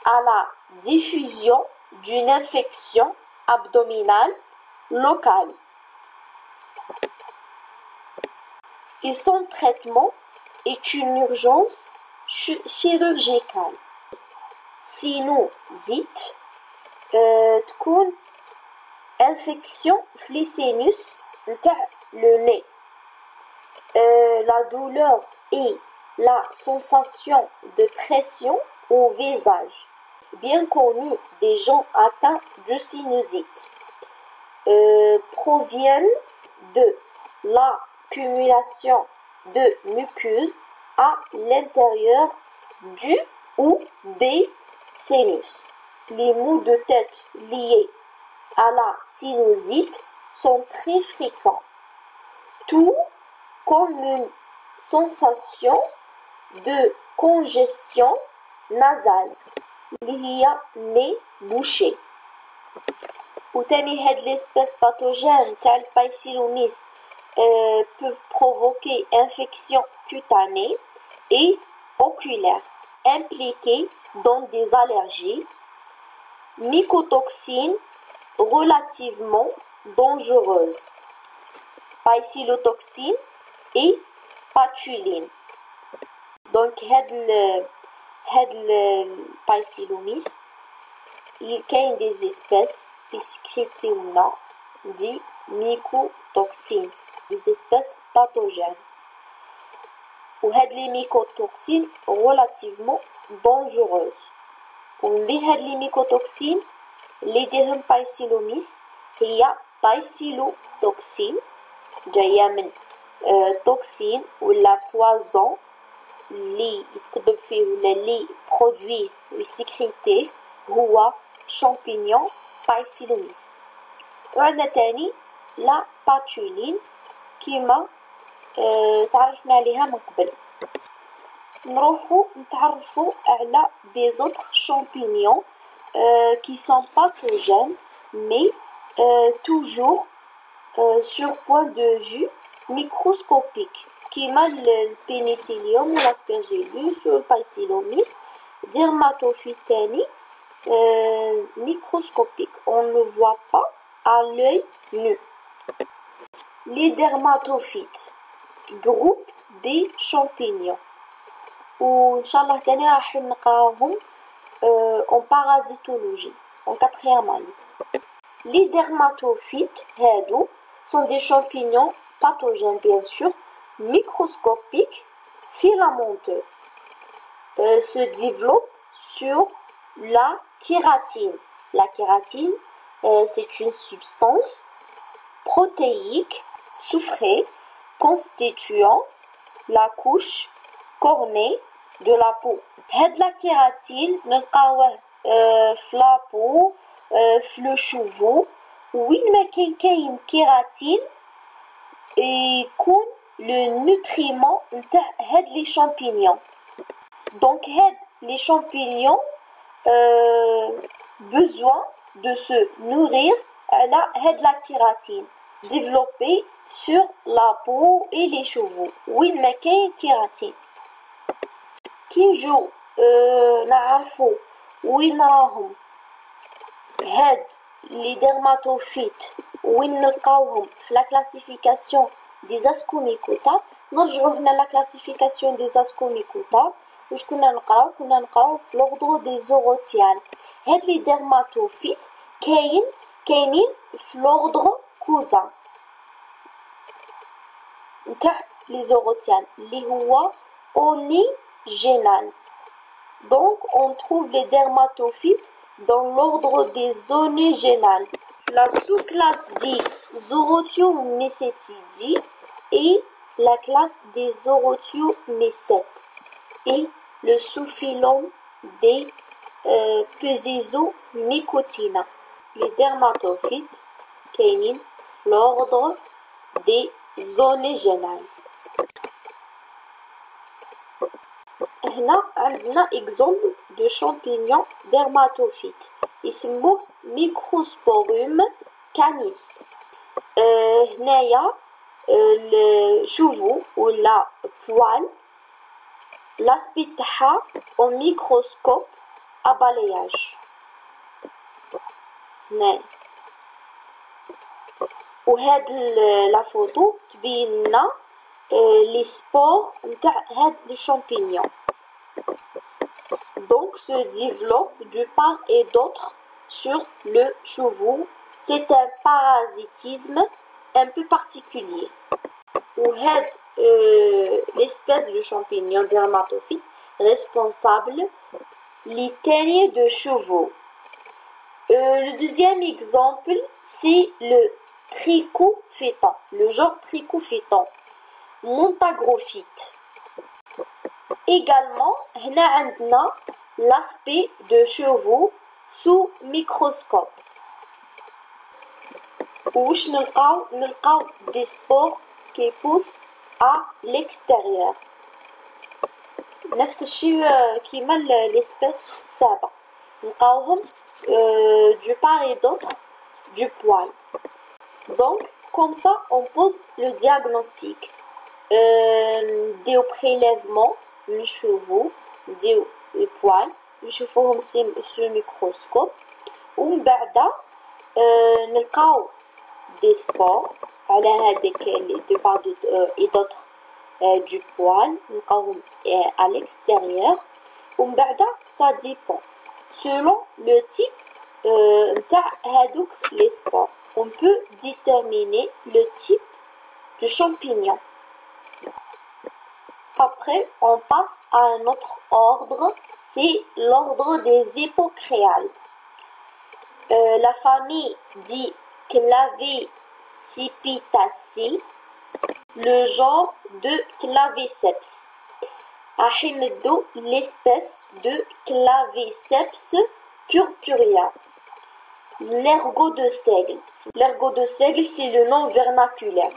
à la diffusion d'une infection abdominale locale. Et son traitement est une urgence chirurgicale. Sinusite تكون infection في les sinus نتاع le nez. La douleur et la sensation de pression au visage, bien connue des gens atteints de sinusite, proviennent de l'accumulation de muqueuses à l'intérieur du ou des sinus. les maux de tête liés à la sinusite sont très fréquents, tout comme une sensation de congestion nasale اللي هي nez bouché. وتاني هاد l'espèce pathogène تاع البايسيلوميس peuvent provoquer infection cutanée et oculaire impliquées dans des allergies, mycotoxines relativement dangereuses, bacillotoxines et patulines. Donc هاد البايسيلوميس كاين des espèces بيسكريبتيونا دي mycotoxines, des espèces pathogènes. وهاد les mycotoxines relativement dangereuses. ومن بين هاد les mycotoxines اللي ديرهم بايسيلوميس هي بايسيلوتوكسين جاية من توكسين ولا بوازون اللي يتسبب فيه ولا اللي برودوي ويسكريتيه هو شامبينيون بايسيلوميس. وعندنا تاني لا باتولين كيما تعرفنا عليها من قبل. نروحو نتعرفو على des autres champignons qui sont pathogènes mais toujours sur point de vue microscopique كيما البينيسيليوم والاسبرجيلوس والبايسيلوميس dermatophyte تاني microscopique, on ne voit pas à l'œil nu. Les dermatophytes, groupe des champignons. وإنشالله تاني راح نقراوهم en parasitologie, en quatrième année. Les dermatophytes, هادو, sont des champignons pathogènes bien sûr, microscopiques, filamenteux, se développent sur la kératine. La kératine, c'est une substance protéique soufrée constituant la couche cornée de la peau. هاد la kératine نلقاوه في la peau, في le cheveu. وين ما كاين kératine يكون le nutriment نتاع هاد les champignons. Donc هاد les champignons besoin de se nourrir à la kératine développée sur la peau et les cheveux. Oui, mais quelle kératine qui joue نعرفو وين راهم هاد les dermatophytes وين نلقاوهم في la classification des ascomycota. نرجعو هنا la classification des ascomycota. واش كنا نقراو في l'ordre des zootiales. هاد les dermatophytes كاينين في l'ordre cousin نتاع les zootiales اللي هو onigénal. Donc on trouve les dermatophytes dans l'ordre des onigénales. La sous-classe des Zorotiomycetidae et la classe des Zorotiomycètes et le sous-phylum des Pezizomycotina. Les dermatophytes كاينين l'ordre des onigénales. هنا عندنا exemple de champignon dermatophyte اسمه Microsporum canis. هنايا شوفوا ولا poil l'aspect تاعها au microscope à balayage. هنايا وهاد لا فوتو تبين لنا لي سبور نتاع هاد لي شامبينيون. Donc se développe de part et d'autre sur le cheveu. C'est un parasitisme un peu particulier. وهاد l'espèce de champignon dermatophyte responsable les teignes de cheveux. Le deuxième exemple, c'est le trichophyton, le genre trichophyton, montagrophyte. Également, هنا عندنا l'aspect de cheveux sous microscope. وش نلقاو des spores qui poussent à l'extérieur. نفس الشيء كيما l'espèce السابقة نلقاوهم du part et d'autre du poil. Donc comme ça on pose le diagnostic. نديو prélèvement نشوفو نديو البوال نشوفوهم سو ميكروسكوب ومن بعد نلقاو دي سبور على هذيك لي دو بار اي دوطر du poil نلقاوهم à l'extérieur ومن بعد ça dépend selon le type نتاع هادوك les spores on peut déterminer le type de champignon. Après, on passe à un autre ordre, c'est l'ordre des hypocréales. La famille dit Clavicipitaceae, le genre de Claviceps. L'espèce de Claviceps purpurea. L'ergot de seigle. L'ergot de seigle, c'est le nom vernaculaire.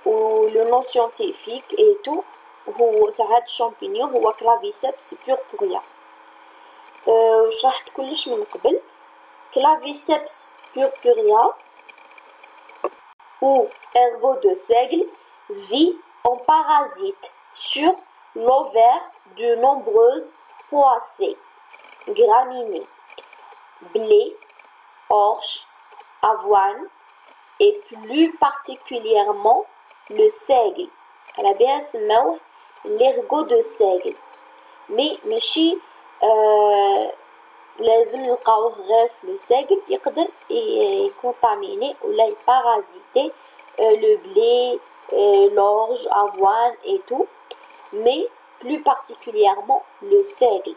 Ou le nom scientifique et tout. هو تاع هاد الشامبينيون هو كلافيسيبس بوربوريا. شرحت كلش من قبل. كلافيسيبس بوربوريا ou ergot de seigle vit en parasite sur l'ovaire de nombreuses poacées, graminées, blé, orge, avoine et plus particulièrement le seigle. على بها سموه l'ergot de seigle. مي ماشي لازم نلقاوه غير في لو سيغل يقدر يكونتاميني ولا يبارازيتي le blé, l'orge, avoine et tout, mais plus particulièrement le seigle.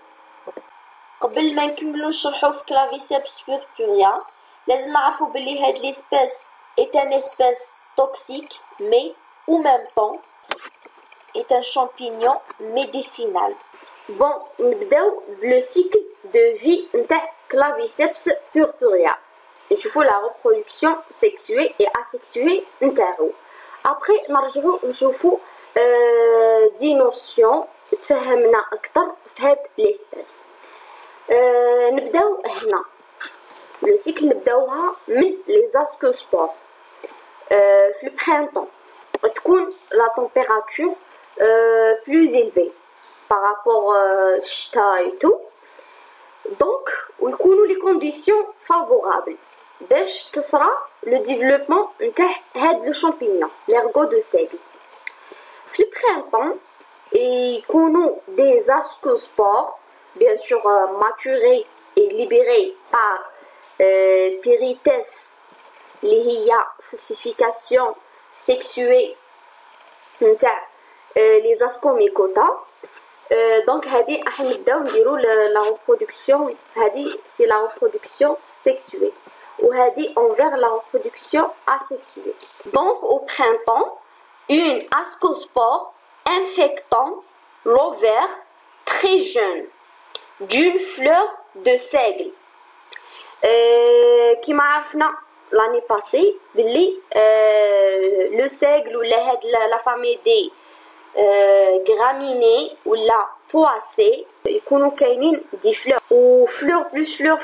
قبل ما نكملو نشرحو في كلافيسيبس purpurea لازم نعرفو بلي هاد l'espèce est un espèce toxique mais en même temps est un champignon médicinal. Bon, نبداو le cycle de vie نتاع Claviceps purpurea. نشوفو la reproduction sexuée et asexuée نتاعو. Après نرجعو نشوفو دي نوسيون تفهمنا أكثر في هاد l'espèce. نبداو هنا. Le cycle نبداوها من les ascospores. في le printemps تكون la température plus élevée par rapport الشتا et tout. Donc ويكونوا les conditions favorables باش تصرى le développement نتاع هاد le champignon l'ergot de seigle. في le printemps يكونوا des ascospores bien sûr maturés et libérés par péritès اللي هي fructification sexuée نتاع les ascomycota. Donc هذه راح نبداو نديرو la reproduction. هذه c'est la reproduction sexuée وهذه envers la reproduction asexuée. Donc au printemps une ascospore infectant l'ovaire très jeune d'une fleur de seigle. كما عرفنا l'année passée بلي le seigle ولا هاد la famille des graminées ولا poacées يكونوا كاينين دي fleurs و fleurs plus fleurs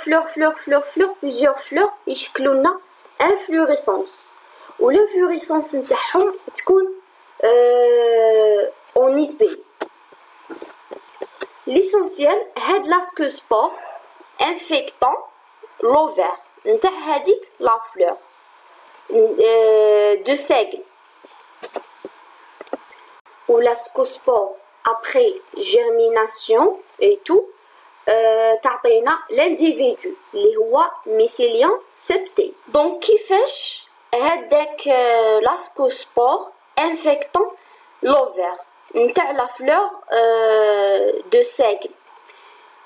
plusieurs fleurs يشكلوا لنا inflorescence و l'inflorescence نتاعهم تكون en épée. L'essentiel هاد l'ascospore infectant l'ovaire نتاع هذيك la fleur de seigle. Ou l'ascospore après germination et tout تعطينا l'individu اللي هو mycélien septé. Donc كيفاش هذاك l'ascospore infectant l'ovaire نتاع la fleur de seigle.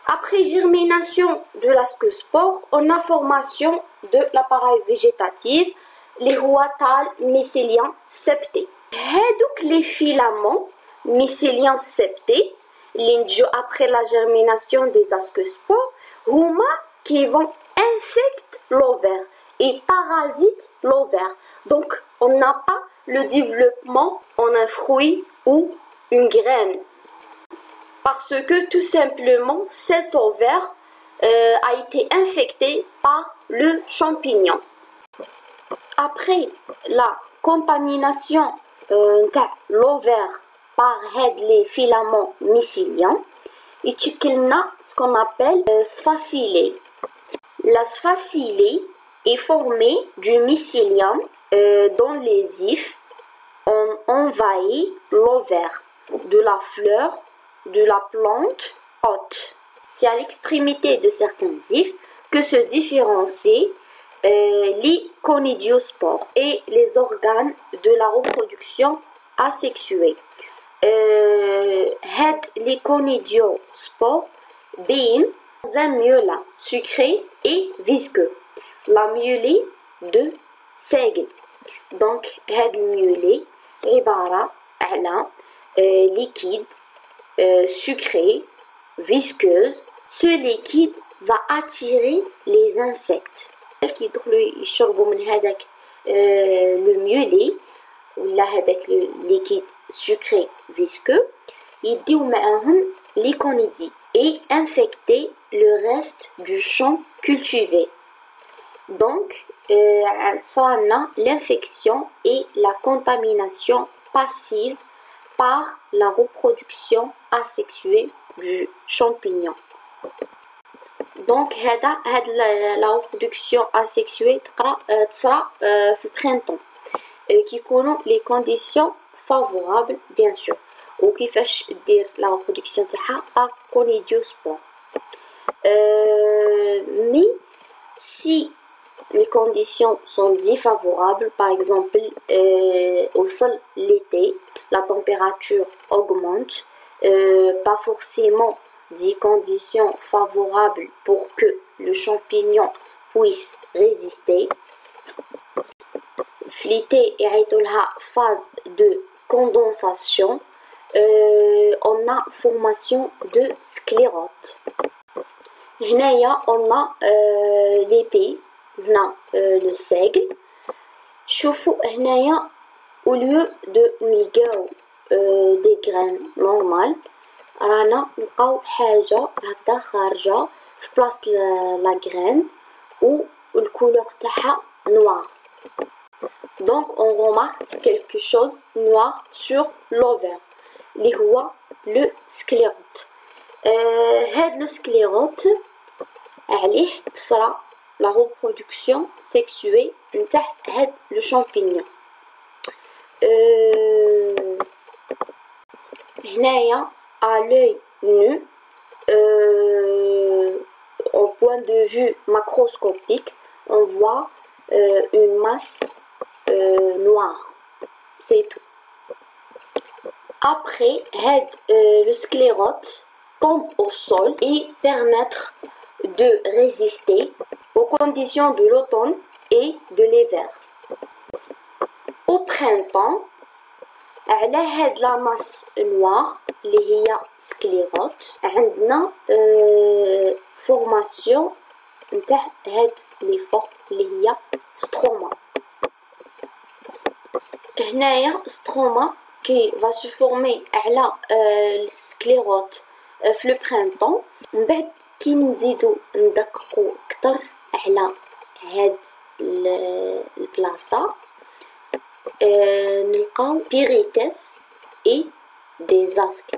Après germination de l'ascospore, on a formation de l'appareil végétatif, les roitales mycéliens septés. هادوك les filaments mycéliens septés, après la germination des ascospores, هما qui vont infecter l'ovaire et parasitent l'ovaire. Donc, on n'a pas le développement en un fruit ou une graine. Parce que tout simplement, cet ovaire a été infecté par le champignon. Après la contamination de l'ovaire par les filaments mycéliens, il y a ce qu'on appelle sphacillae. La sphacillae est formée du mycélium dont les hyphes ont envahi l'ovaire de la fleur de la plante hôte. C'est à l'extrémité de certains hyphes que se différencient les conidiospores et les organes de la reproduction asexuée. Les conidiospores baignent dans un myola sucré et visqueux. La myélée de seigle. Donc, هاد الميولي عبارة على liquide sucré, visqueuse. Ce liquide va attirer les insectes. qui يدخلوا يشربوا من هذاك le miellé ولا هذاك le liquide sucré visqueux يديو معاهم les conidies et infecter le reste du champ cultivé. Donc, l'infection et la contamination passive par la reproduction asexuée du champignon. Donc, la reproduction asexuée sera في البrintemps qui connaît les conditions favorables bien sûr. وكيفاش دير la reproduction تاعها par conidiospore. Mais si les conditions sont défavorables, par exemple au sol l'été, la température augmente, pas forcément des conditions favorables pour que le champignon puisse résister. L'été est la phase de condensation, on a formation de sclérote. On a l'épée, le seigle. شوفوا هنايا au lieu de نلقاو des graines normales رانا نلقاو حاجة هكذا خارجة في بلاصة لا graine و الكولور تاعها noir. Donc on remarque quelque chose noir sur l'ovaire اللي هو le sclérote. هاد le sclérote عليه تصرى la reproduction sexuée نتاع هاد le champignon. هنايا à l'œil nu au point de vue macroscopique on voit une masse noire, c'est tout. Après le sclérote tombe au sol et permettre de résister aux conditions de l'automne et de l'hiver. Au printemps, على هاد la masse noire اللي هي سكليروت عندنا formation نتاع هاد لي فوق اللي هي ستروما. هنايا ستروما qui va se former على السكليروت في لو برينتون. من بعد كي نزيدو ندققو اكثر على هاد البلاصه نلقاو بيريتس et des asques.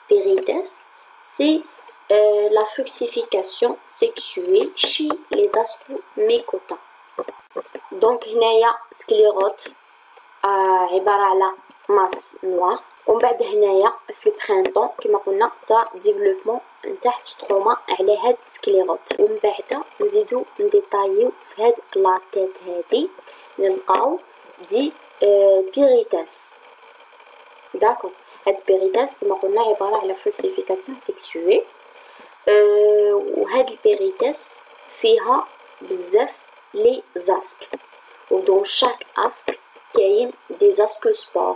Pérites, c'est la fructification sexuée chez les ascomycota. Donc هنايا سكليروت عبارة على masse noire. ومن بعد هنايا في البرينتون كما قلنا صار ديفلوبمون نتاع ستروما على هاد سكليروت. ومن بعد نزيدو نديطايو في هاد لاطيت هادي نلقاو دي بيريتس. D'accord. هاد بيريتاس كما قلنا عبارة على fructification sexuée. وهاد البيريتاس فيها بزاف لي زاسك ودون شاك اسك كاين دي زاسكوسبور.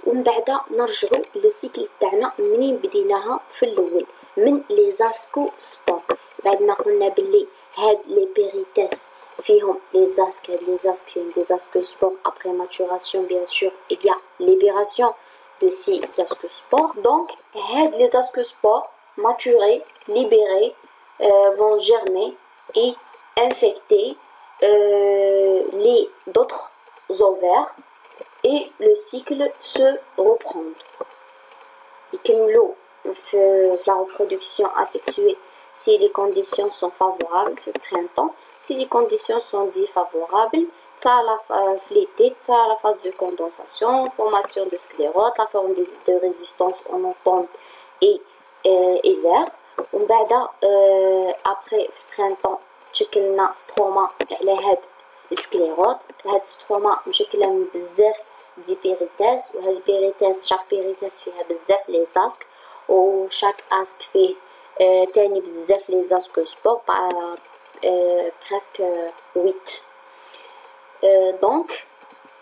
ومن بعد نرجعو للسيكل تاعنا منين بديناها في الاول من لي زاسكوسبور. بعد ما قلنا بلي les pérites فيهم les asques des asques spores après maturation bien sûr il y a libération de ces asques spores donc les asques spores maturés libérés vont germer et infecter les d'autres ovaires et le cycle se reprend. يكملوا في la reproduction asexuée si les conditions sont favorables في printemps. Si les conditions sont défavorables, ça a l'été, ça a la phase de condensation, formation de sclérote, la forme de résistance en automne et hiver. Après printemps, تشكلنا ستروما على هاد السكليروت. هاد ستروما مشكلة من بزاف دي بيريتاس وهاد البيريتاس شاك بيريتاس فيها بزاف لي زاسك وشاك اسك فيه تاني بزاف لي زاسك سبور presque 8. Donc,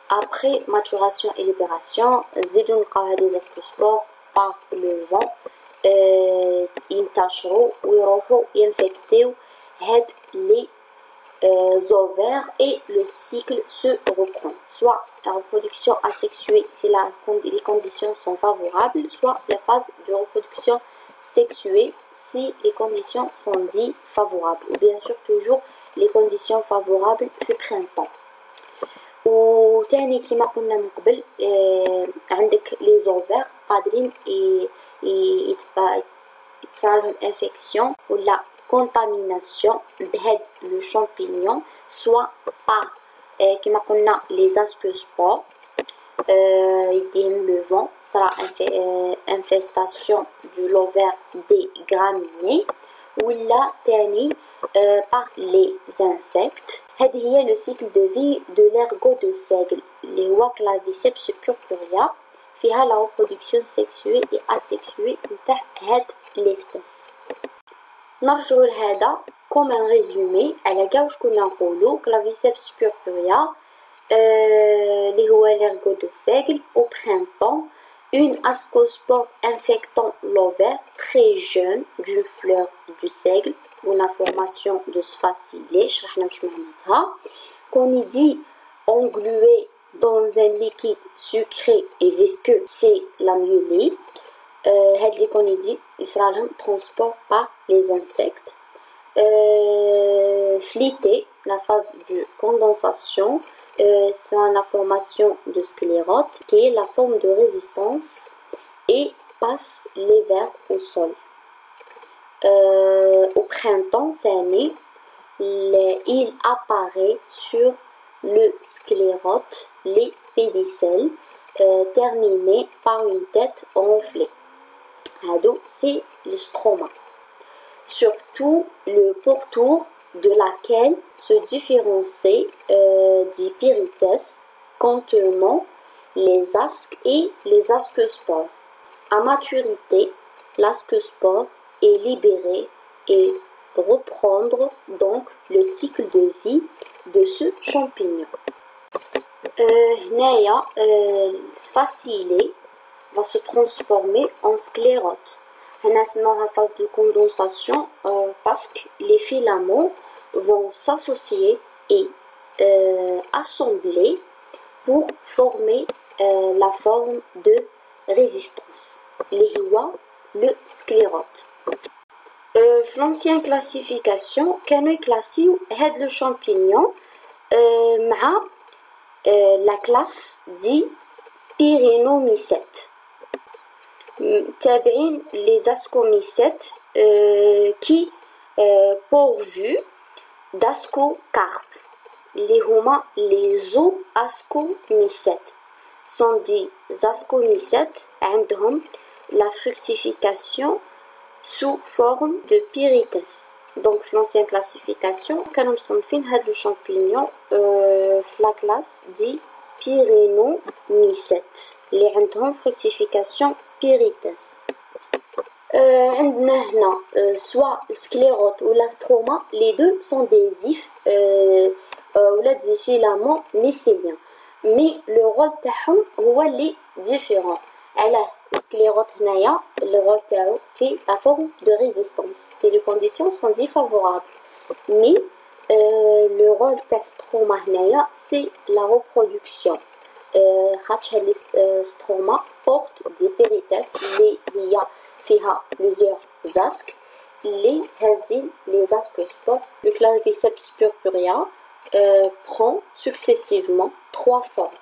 après maturation et libération, زيدو نلقاو هاد لي زاسك سبور par le vent ينتشروا ويروحوا ينفكتيو هاد لي ovaires et le cycle se reprend. Soit la reproduction asexuée si les conditions sont favorables, soit la phase de reproduction sexuée si les conditions sont dites favorables. Ou bien sûr toujours les conditions favorables du printemps. وتاني كما قلنا من قبل عندك les ovaires قادرين يتصير infection ولا contamination بهاد le champignon soit par كما قلنا les ascospores يديهم le vent sera infestation de l'ovaire des graminées ولا تاني par les insectes. هذه هي le cycle de vie de l'ergot de seigle اللي هو claviceps purpurea فيها la reproduction sexuée et asexuée نتاع هاد l'espèce. نرجعوا لهذا comme un résumé على كاع واش كنا نقولوا claviceps purpurea اللي هو l'ergot de seigle au printemps une ascospore infectant l'ovaire très jeune d'une fleur du seigle ou la formation de sphacillae شرحنا واش معناتها qu'on dit englué dans un liquide sucré et visqueux c'est la myelie. هاد اللي كوني دي يصرى لهم transport par les insectes. L'été, la phase de condensation, c'est la formation de sclérote qui est la forme de résistance et passe l'hiver au sol. Au printemps, cette année, il apparaît sur le sclérote les pédicelles terminés par une tête enflée. C'est le stroma. Surtout le pourtour de laquelle se différencie des pérites contenant les asques et les ascospores. À maturité, l'ascospore est libéré et reprendre donc le cycle de vie de ce champignon. هنايا sphacillae va se transformer en sclérote. هنا سموها phase de condensation parce que les filaments vont s'associer et assembler pour former la forme de résistance اللي هو le sclérote. في l'ancienne classification كانوا يكلاسيو هاد لو champignon مع la classe dit Pyrénomycètes. تابعين les ascomycètes qui pourvus d'ascocarpes اللي هما les zooascomycètes sont des ascomycètes عندهم la fructification sous forme de pyrites. Donc l'ancienne classification كانوا مصنفين هاد le champignon في la classe dit Pyrénomycètes اللي عندهم fructification pyrites. عندنا هنا soit sclérote ou la stroma, les deux sont des ifs ou des filaments mycéliens, mais le rôle تاعهم هو اللي différent. علاه sclérote هنايا le rôle تاعو c'est la forme de résistance. Si les conditions sont défavorables, Mais le rôle de stroma c'est la reproduction. Les stroma portent des périthèces اللي هي فيها plusieurs asques les ascospores. Le claviceps purpurea prend successivement 3 formes.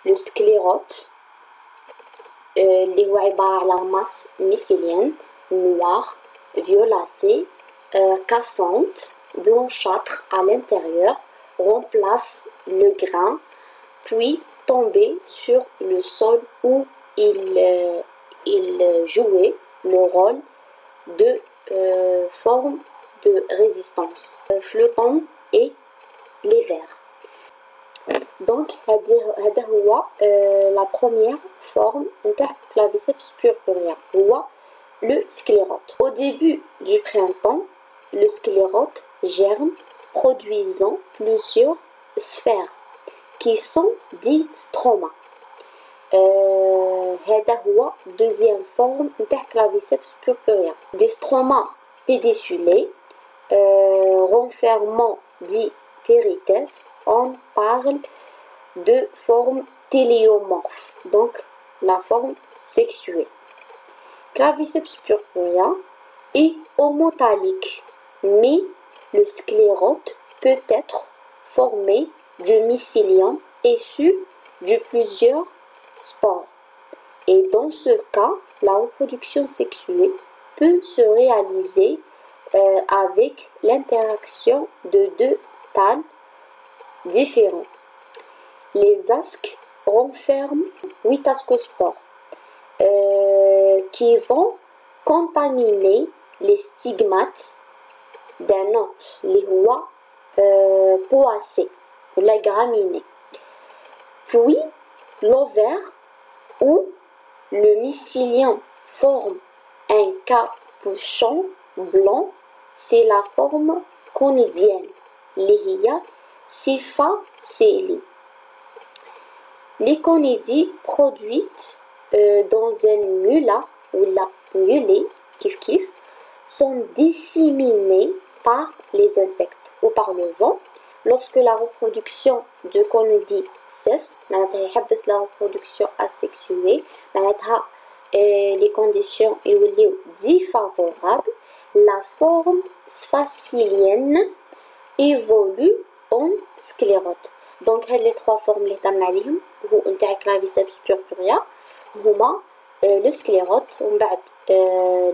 Le sclérote اللي هو عبارة على masse mycélienne noire violacée cassante blanchâtre à l'intérieur remplace le grain puis tomber sur le sol où il jouait le rôle de forme de résistance flottant et les vers. Donc هذا هو la première forme نتاع claviceps purpurea هو le sclérote. Au début du printemps, le sclérote germe produisant plusieurs sphères qui sont dit stroma. هذا هو deuxième forme نتاع claviceps purpurea. Des stromas pédiculés renfermant dit périthèces, on parle de forme téléomorphe, donc la forme sexuée. Claviceps purpurea est homothallique, mais le sclérote peut être formé du mycélium issu de plusieurs spores. Et dans ce cas, la reproduction sexuée peut se réaliser avec l'interaction de 2 thalles différents. Les asques renferment 8 ascospores qui vont contaminer les stigmates d'un hôte, les rois poacés, la graminée. Puis l'ovaire où le mycélium forme un capuchon blanc, c'est la forme conidienne, اللي هي syphasélie. Les conidies produites dans un mulat ou la mulet, kif, sont disséminées par les insectes ou par le vent. Lorsque la reproduction de conidie cesse, la reproduction asexuée, les conditions sont défavorables, la forme sphacilienne évolue en sclérote. Donc les 3 formes اللي هضرنا عليهم هو نتاع claviceps purpurea هما le sclérote ومن بعد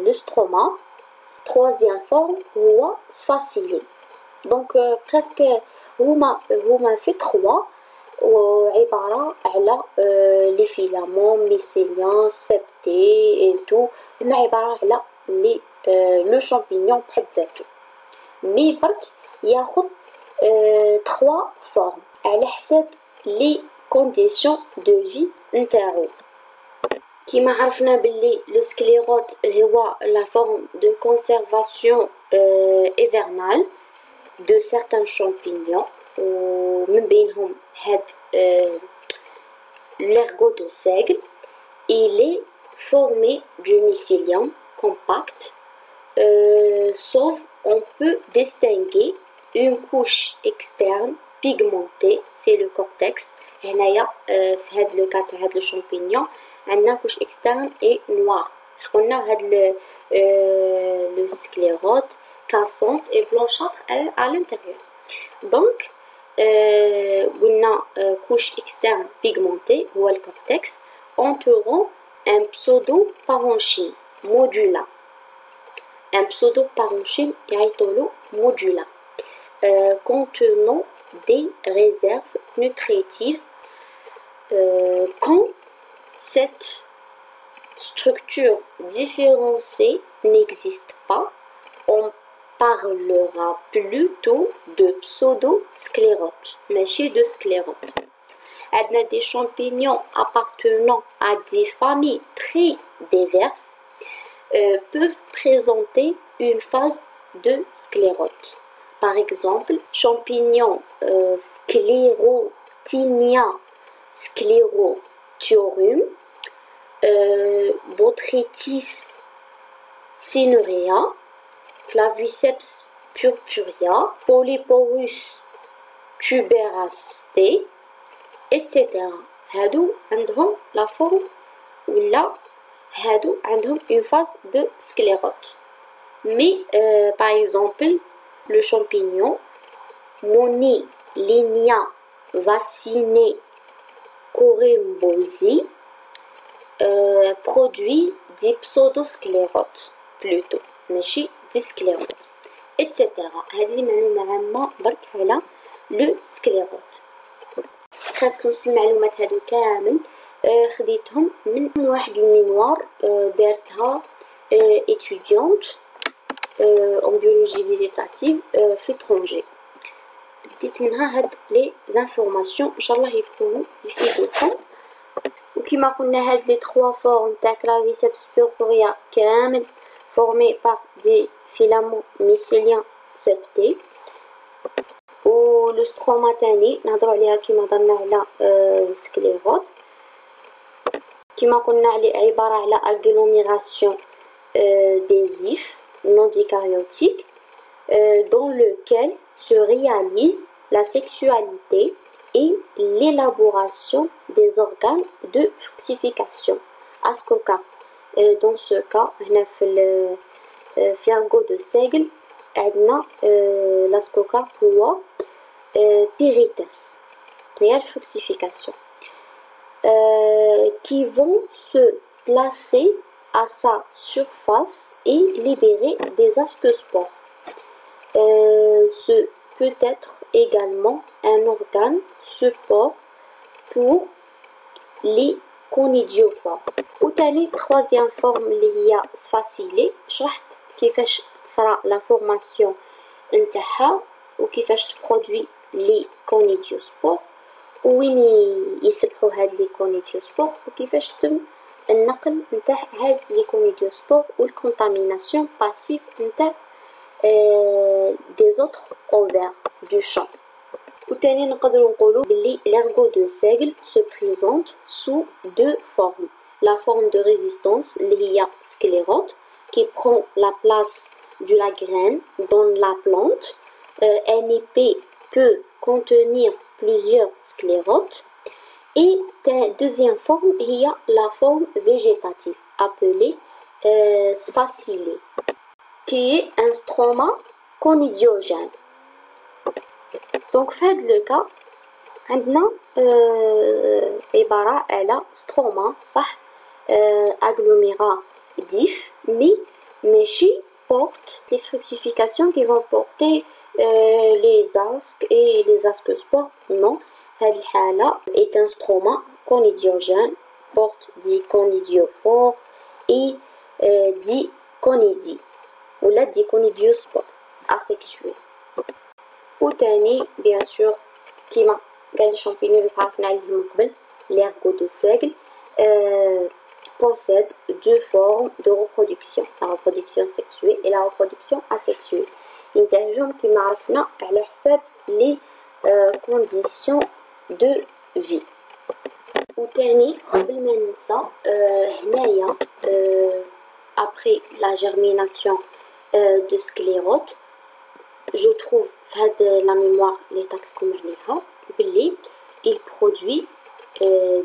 le stroma. Troisième forme هو sphacilié. Donc presque هما في 3 وعبارة على les filaments mycéliens septés et tout هما عبارة على le champignon بحد ذاته. مي برك ياخد 3 formes على حساب les conditions de vie نتاعو. كيما عرفنا باللي le sclérote هو la forme de conservation hivernale de certains champignons ومن بينهم هاد l'ergot de seigle. Il est formé du mycélium compact sauf on peut distinguer une couche externe pigmentée, c'est le cortex. هنايا في هاد le cas تاع هاد le champignon عندنا couche externe et noire. قلنا هاد le sclérote cassante et blanchâtre à l'intérieur. Donc قلنا couche externe pigmentée هو le cortex entourant un pseudoparenchyme modula. Un pseudoparenchyme يعيطولو modula contenant des réserves nutritives. Quand cette structure différenciée n'existe pas, on parlera plutôt de pseudosclérote, ماشي de sclérote. عندنا des champignons appartenant à des familles très diverses peuvent présenter une phase de sclérote. Par exemple, champignons Sclerotinia sclerotiorum, Botrytis cinerea, Claviceps purpurea, Polyporus tuberacea, etc. هادو عندهم la forme ولا هادو عندهم une phase de sclérote. Mais par exemple le champignon Monilinia vaccinée corymbosi produit des pseudosclérotes plutôt ماشي des sclérotes etc. هذه معلومة عامة برك على لو سكليروت. خاصكم المعلومات هادو كامل خديتهم من واحد المنوار دارتها étudiante en biologie végétative في ترونجي. بديت منها هاد لي زانفورماسيون ان شاء الله يكونوا يفيدوكم. وكما قلنا هاد لي 3 فورم تاع كلافيسيبس purpurea كامل formés par des filaments mycéliens septés. و لو ستروما تاني نهضروا عليها كيما هضرنا على سكليروت. كما قلنا عليه عبارة على agglomération des ifs non dikaryotiques dans lequel se réalise la sexualité et l'élaboration des organes de fructification. Ascoca. Dans ce cas, هنا في الفيانغو دو سيغل عندنا l'ascoca هو Pérites, la fructification, qui vont se placer à sa surface et libérer des ascospores. Ce peut être également un organe support pour les conidiophores. وتاني troisième forme اللي هي sphacylée شرحت كيفاش تصرى la formation نتاعها وكيفاش تبرودوي لي كونيديوسبور وين يسبحوا هاد لي كونيديوسبور وكيفاش تم النقل نتاع هاد لي كونيديوسبور والكونتاميناسيون باسيف نتاع دي زوتر اوفير دو شامب. وتاني نقدروا نقولوا بلي l'ergot de seigle se présente sous deux formes. La forme de résistance اللي هي sclérote qui prend la place de la graine dans la plante. Un épée peut contenir plusieurs sclérotes. Et la deuxième forme, il y a la forme végétative appelée sphacylée, qui est un stroma conidiogène. Donc, fait le cas, عندنا عبارة على stroma صح agglomérat d'if, mais ماشي porte des fructifications qui vont porter les asques et les ascospores. Non, هذه الحالة est un stroma conidiogène, porte des conidiophores et des conidies ولا des conidiospores asexués. وتاني bien sûr كيما قال لي champignons اللي تعرفنا عليهم من قبل l'ergot de seigle possède deux formes de reproduction, la reproduction sexuée et la reproduction asexuée. ينتهجهم كما عرفنا على حساب les conditions de vie. وتاني قبل ما ننسى هنايا après la germination de sclérote je trouve في هاد la mémoire اللي عطيتلكم عليها بلي il produit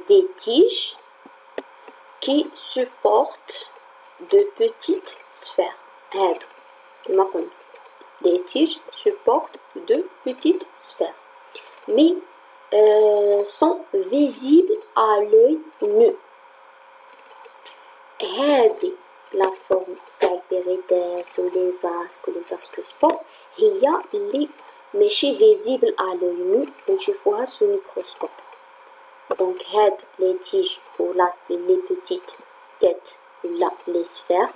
des tiges qui supportent de petites sphères. هادو كما قلنا des tiges supportent de petites sphères mais sont visibles à l'œil nu. هذه la forme تاع البيريتس و les asques و les ascospores هي اللي ماشي visible à l'œil nu ونشوفوها sous microscope. Donc هاد les tiges ou là les petites têtes ou là les sphères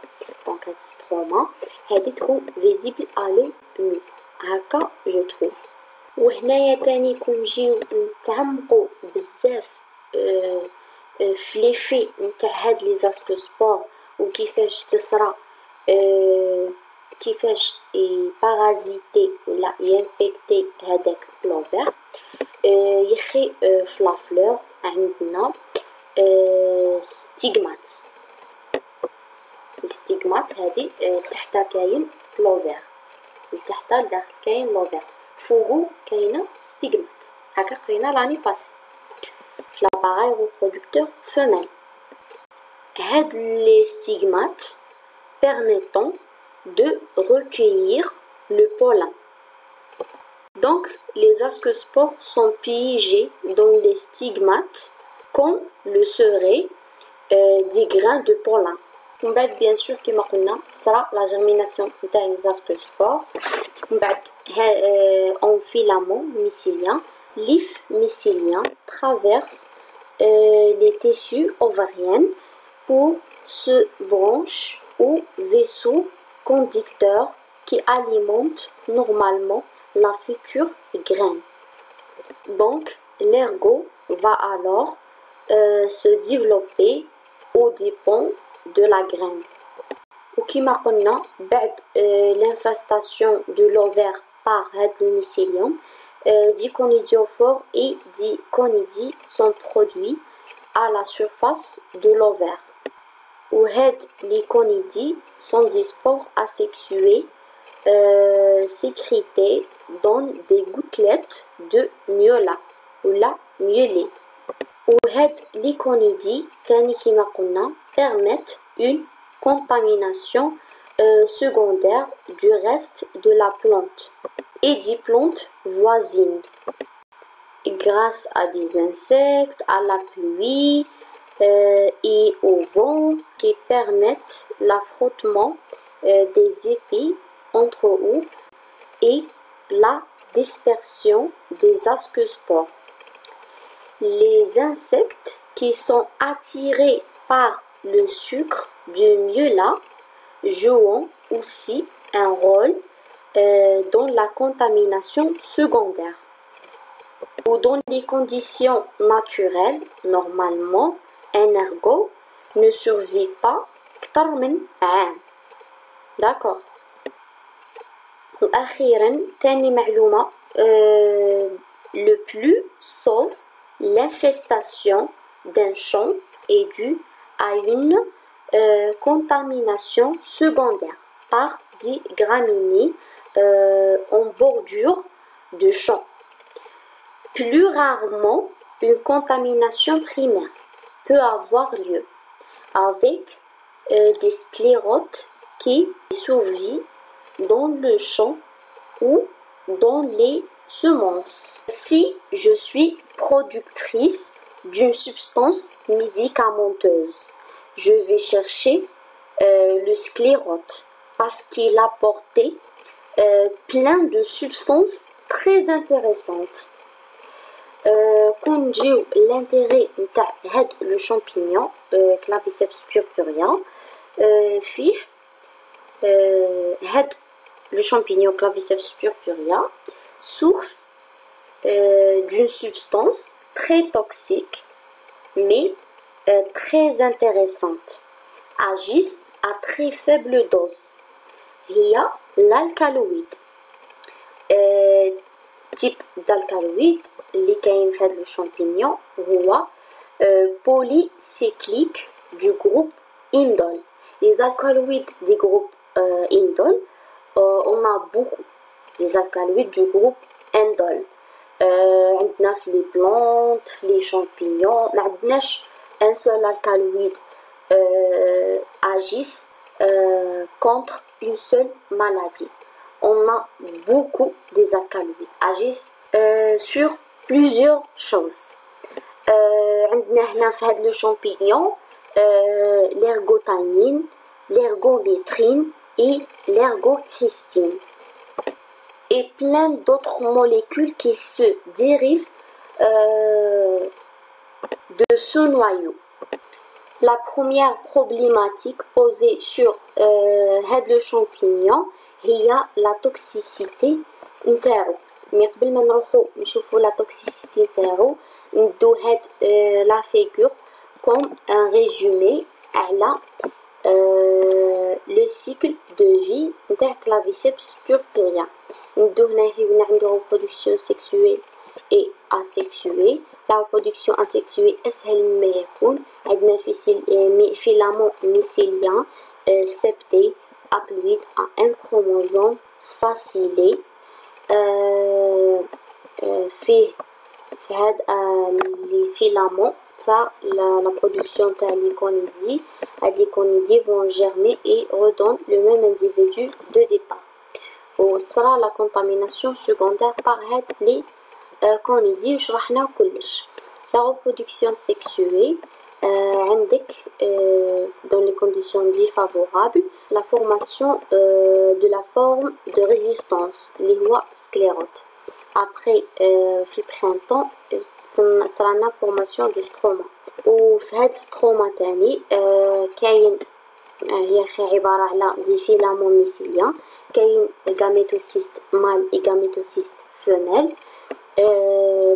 donc هاد stroma هادي تكون visible à l'œil nu هكا je trouve. وهنايا تاني كون نجيو نتعمقو بزاف في ليفي نتاع هاد لي زاسكوسبور وكيفاش تصرى كيفاش بارازيتي ولا ينفيكتي هذاك لوفير. يخي في لا فلور عندنا ستيغمات. الستيغمات هذه تحتها كاين لوفير، تحت pétale داخل كاين l'ovaire فوقو كاينه stigmate هكا قرينا l'année passée l'appareil reproducteur femelle. Les stigmates permettant de recueillir le pollen. Donc, les ascospores sont piégés dans les stigmates comme le seraient des grains de pollen. Bien sûr, comme on sera la germination des ascospores. En filament mycélien, l'if mycélien traverse les tissus ovariens pour se branche au vaisseau conducteur qui alimente normalement la future graine. Donc, l'ergot va alors se développer aux dépens de la graine. وكما قلنا بعد l'infestation de l'ovaire par le mycélium, diconidiophores et diconidis sont produits à la surface de l'ovaire. Les conidis sont des spores asexués sécrétés dans des gouttelettes de myola ou la myélée. Les conidis permettent une contamination secondaire du reste de la plante et des plantes voisines grâce à des insectes, à la pluie et au vent qui permettent l'affrontement des épis entre eux et la dispersion des ascospores. Les insectes qui sont attirés par le sucre du myola jouent aussi un rôle dans la contamination secondaire. Ou dans les conditions naturelles, normalement, un ergot ne survit pas أكثر من عام. D'accord. وأخيرا تاني معلومة le plus sauf l'infestation d'un champ est due à une contamination secondaire par des graminées en bordure de champ. Plus rarement, une contamination primaire peut avoir lieu avec des sclérotes qui survivent dans le champ ou dans les semences. Si je suis productrice d'une substance médicamenteuse, je vais chercher le sclérote parce qu'il a apporté plein de substances très intéressantes. كنجيو l'intérêt نتاع هاد لو شامبينيون كلافيسيبس purpurea فيه هاد le champignon Claviceps purpurea, source d'une substance très toxique mais très intéressante, agissent à très faible dose. Il y a l'alcaloïde. Type d'alcaloïde اللي كاين في هذا le champignon هو polycyclique du groupe indole. Les alcaloïdes du groupe indole, on a beaucoup les alcaloïdes du groupe indole. عندنا في les plantes, في les champignons, ما عندناش un seul alcaloïde agisse contre une seule maladie. On a beaucoup des alcaloïdes agissent sur plusieurs choses. عندنا هنا في هذا le champignon l'ergotamine, l'ergométrine et l'ergocristine et plein d'autres molécules qui se dérivent de ce noyau. La première problématique posée sur le champignon هي la toxicité نتاعو. مي قبل ما نروحو نشوفو la toxicité نتاعو ندو هاد la figure comme un résumé على le cycle de vie نتاع Claviceps purpurea. ندو هنا عنده reproduction sexuelle et asexuée. La reproduction asexuée أسهل مما يكون. عندنا filament mycélien septé haploïde à un chromosome تفاصيلي فيه في هاد لي فيلامون ça la production تاع لي كونيدي. هاد لي كونيدي vont germer et redonnent le même individu de départ. وتصرى la contamination secondaire par هاد لي كونيدي وشرحنا كلش. La reproduction sexuée عندك dans les conditions défavorables la formation de la forme de résistance اللي هو sclérote. Après في البرينتون صرنا فورماسيون دو ستروما. وفي هاد ستروما تاني كاين هي عبارة على دي فيلامون ميسيليان. كاين غاميتوسيست مال اي غاميتوسيست فيميل.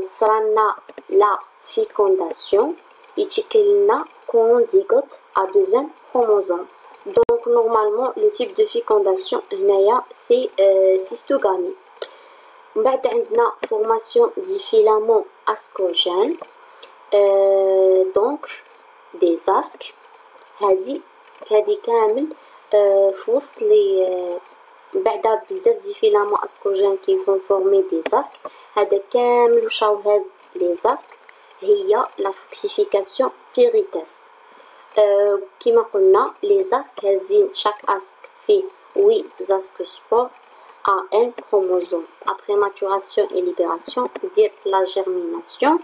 تصرالنا لا فيكونداسيون يتشكل لنا كونزيغوت ا دوزيام كروموزوم. دونك نورمالمون لو تيب دو فيكونداسيون هنايا سي سيستوغامي. من بعد عندنا فورماسيون دي فيلامون اسكوجين دونك دي زاسك. هادي كامل في وسط لي بعدا بزاف دي فيلامون اسكوجين كي يكون فورمي دي زاسك. هذا كامل واش راهو هاز لي زاسك هي لا فوكسيفيكاسيون بيريتاس. كيما قلنا لي زاسك هازين شاك اسك فيه 8 زاسك سبور à un chromosome. Après maturation et libération, dire la germination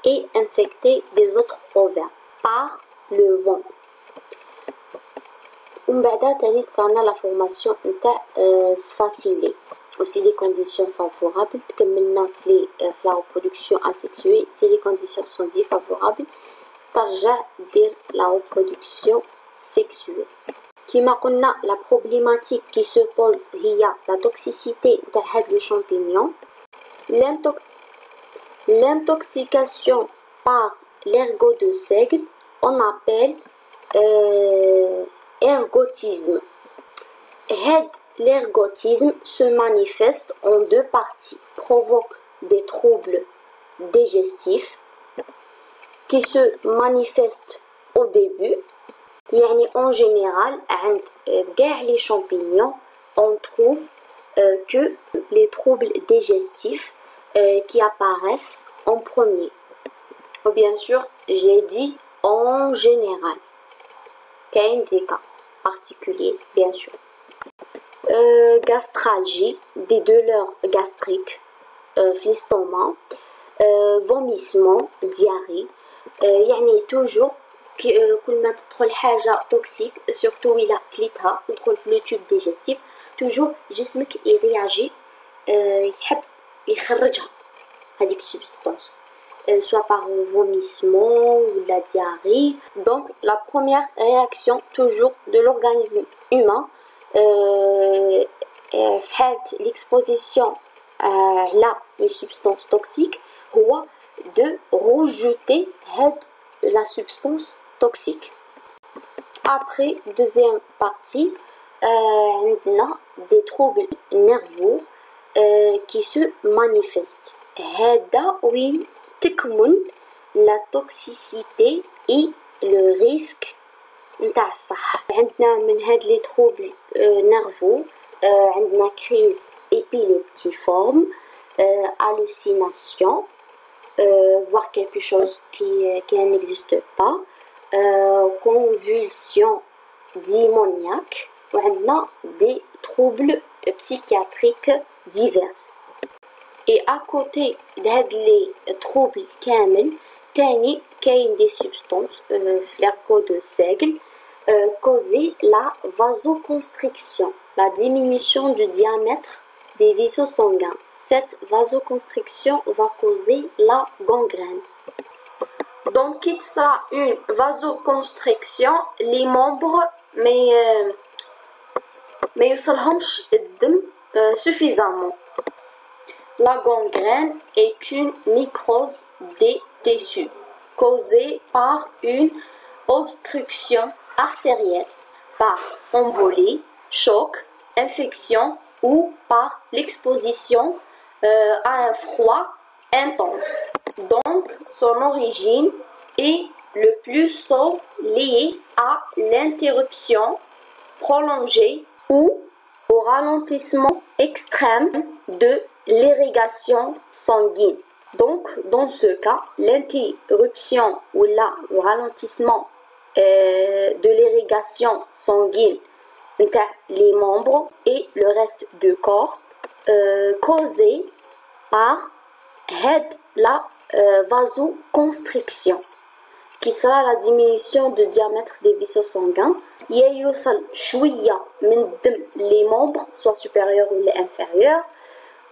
et infecter des autres ovaires par le vent. ومن بعدها تاني تصارنا لا فورماسيون نتاع سفاسيلي. aussi les conditions favorables تكملنا في la reproduction asexuée. si les conditions sont défavorables ترجع دير la reproduction sexuée. كما قلنا la problématique qui se pose هي la toxicité تاع هاد le champignon. L'intoxication par l'ergot de seigle on appelle ergotisme. L'ergotisme se manifeste en deux parties, provoque des troubles digestifs qui se manifestent au début. يعني en général عند كاع les champignons on trouve que les troubles digestifs qui apparaissent en premier. Ou bien sûr j'ai dit en général كاين des cas particuliers bien sûr. Gastralgie, des douleurs gastriques في l'estomac, vomissement, diarrhée. يعني toujours كل ما تدخل حاجة توكسيك سورتو إلا كليتها تدخل في لو تيوب ديجستيف توجور جسمك يرياجي يحب يخرجها هذيك السبستانس soit par vomissement ou la diarrhée. Donc la première réaction toujours de l'organisme humain في حالة l'exposition à une substance toxique هو de rejeter la substance toxique. Après deuxième partie عندنا des troubles nerveux qui se manifestent. هذا وين تكمن la toxicité et le risque نتاع الصحة. عندنا من هاد لي troubles nerveux عندنا crise épileptiforme, hallucination, voir quelque chose qui n'existe pas, convulsions démoniaques. وعندنا des troubles psychiatriques divers. Et à côté de les troubles كامل تاني كاين des substances في l'ergot de seigle causer la vasoconstriction, la diminution du diamètre des vaisseaux sanguins. Cette vasoconstriction va causer la gangrène. Donc il sera une vasoconstriction les membres ما يوصلهمش الدم suffisamment. La gangrène est une nécrose des tissus causée par une obstruction artérielle, par embolie, choc, infection ou par l'exposition à un froid intense. Donc son origine est le plus souvent liée à l'interruption prolongée ou au ralentissement extrême de l'irrigation sanguine. Donc, dans ce cas, l'interruption ou là, le ralentissement de l'irrigation sanguine entre les membres et le reste du corps causé par la vasoconstriction qui sera la diminution de diamètre des vaisseaux sanguins. يوصل شوية من الدم les membres soit supérieur ou inférieur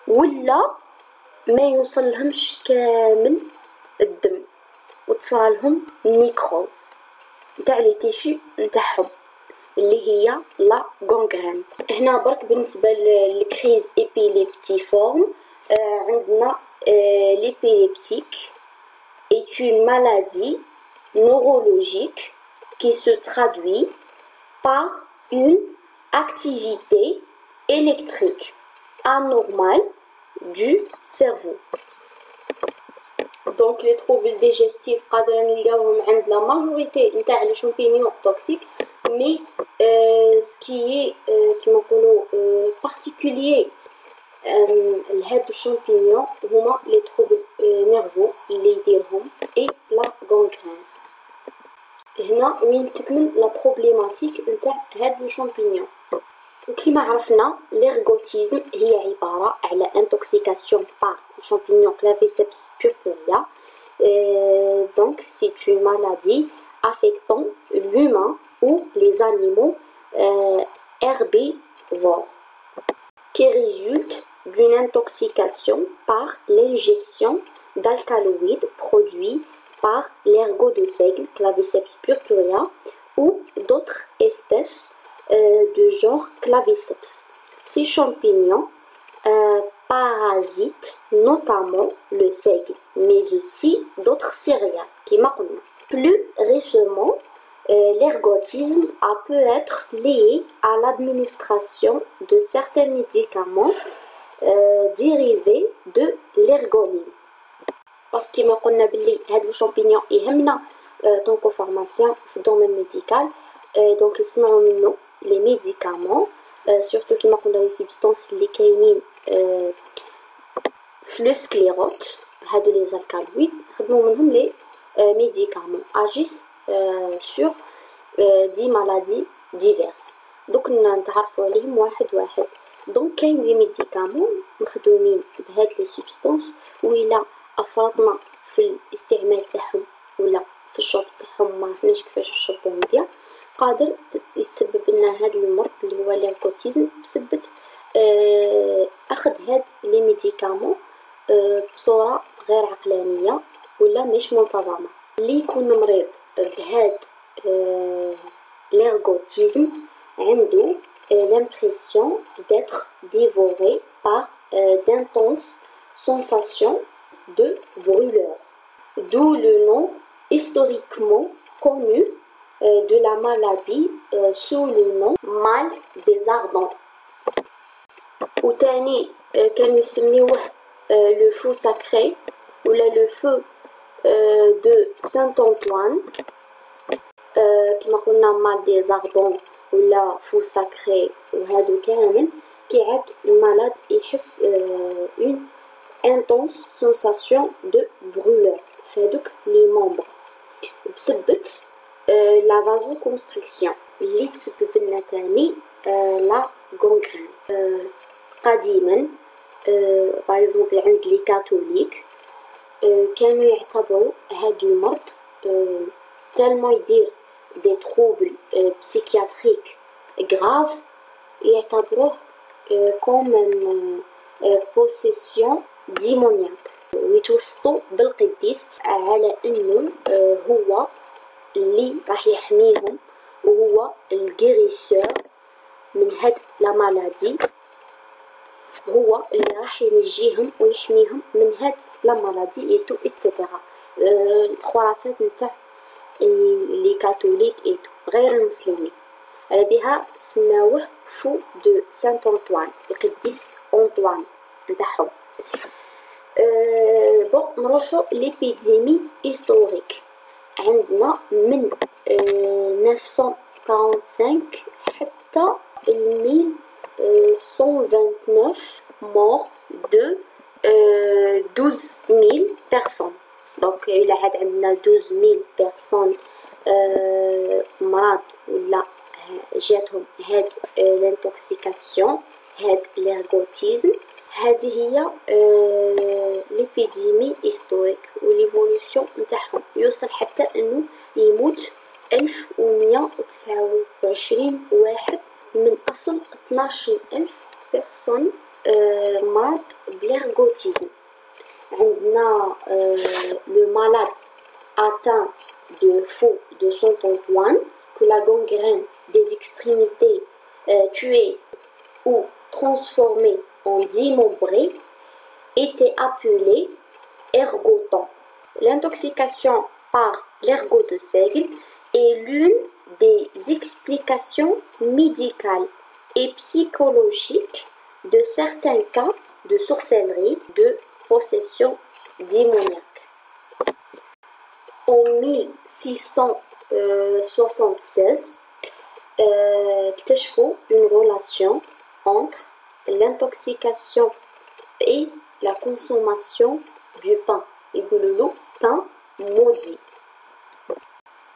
ولا ما يوصلهمش كامل الدم وتصرالهم نيكروز نتاع لي تيشو نتاعهم اللي هي لا غونغرين. هنا برك بالنسبة للكريز ابيليبتيفورم عندنا l'épileptique est une maladie neurologique qui se traduit par une activité électrique anormale du cerveau. Donc les troubles digestifs قادرين نلقاوهم عند la majorité نتاع les champignons toxiques, mais ce qui est كما نقولوا particulier لهاد الشامبينيون هما les troubles nerveux اللي يديرهم et la gangrène. هنا وين تكمن لا بروبليماتيك نتاع هاد الشامبينيون. وكما عرفنا l'ergotisme هي عبارة على intoxication par champignon Claviceps purpurea. Donc c'est une maladie affectant l'humain ou les animaux herbivores qui résulte d'une intoxication par l'ingestion d'alcaloïdes produits par l'ergot de seigle Claviceps purpurea ou d'autres espèces de genre Claviceps. Ces champignons parasitent notamment le seigle, mais aussi d'autres céréales qui marquent. Plus récemment, l'ergotisme a pu être lié à l'administration de certains médicaments dérivés de l'ergoline. Parce que كما بلي هاد الشامبينيون يهمنا طونكو فارماسيان في الدومين ميديكال دونك يصنعوا منه لي ميديكامون سورتو كيما قلنا لي سبستانس اللي كاينين في لو سكليروت هادو لي زالكالويد خدموا منهم لي médicaments agissent sur 10 maladies diverses. دوك نتعرفوا عليهم واحد واحد. دونك كاين دي ميديكامون مخدومين بهاد لي سبستانس وإلا افرطنا في الاستعمال تاعهم ولا في الشرب تاعهم ما عرفناش كيفاش نشربوهم بيان قادر يسبب لنا هذا المرض اللي هو الكوتيزم بسبب اخذ هاد لي ميديكامون بصوره غير عقلانيه ولا مش منتظمه. اللي يكون مريض بهاد l'ergotisme عنده l'impression d'être dévoré par d'intenses sensations de brûleur, d'où le nom historiquement connu de la maladie sous le nom mal des ardents. وتاني كانوا يسميوه le feu sacré ou le feu de Saint-Antoine كما قلنا mal des ardents ولا feu sacré وهادو كامل كيعاد المرض يحس une intense sensation de brûleur فهادوك لي ممبر بسبت لا vasoconstriction اللي تسبب لنا تاني لا غونغرين. قديما بايزومبل عند لي كاثوليك كانوا يعتبروا هاد المرض تالمو يدير دي troubles psychiatriques graves يعتبروه comme possession ديمونياك ويتوسطوا بالقديس على انه هو اللي راح يحميهم وهو الجيريسور من هاد لا مالادي هو اللي راح ينجيهم ويحميهم من هاد لا مالادي ايتو اتسيتيرا. الخرافات نتاع لي كاثوليك ايتو غير المسلمين على بها سماوه فو دو سانت أنطوان القديس أنطوان نتاعهم. بون نروحو ليبيديمي هيستوريك عندنا من 945 حتى 1000 129 morts de 12 000 personnes. Donc il y a 12 000 personnes مرض ولا جاتهم هاد الانتوكسيكاسيون هاد l'ergotisme. هذه هي ليبيديمي هيستوريك وليفولوسيون نتاعهم يوصل حتى انه يموت 1129 واحد من اصل 12,000 بيرسون مرض بليرغوتيزم. عندنا le malade atteint de faux de Saint-Antoine, que la gangrène des extrémités tuées ou transformées en démembrées était appelée ergoton. L'intoxication par l'ergot de seigle est l'une des explications médicales et psychologiques de certains cas de sorcellerie, de possession démoniaque. En 1676, اكتشفوا une relation entre l'intoxication et la consommation du pain. يقولوا له pain maudit.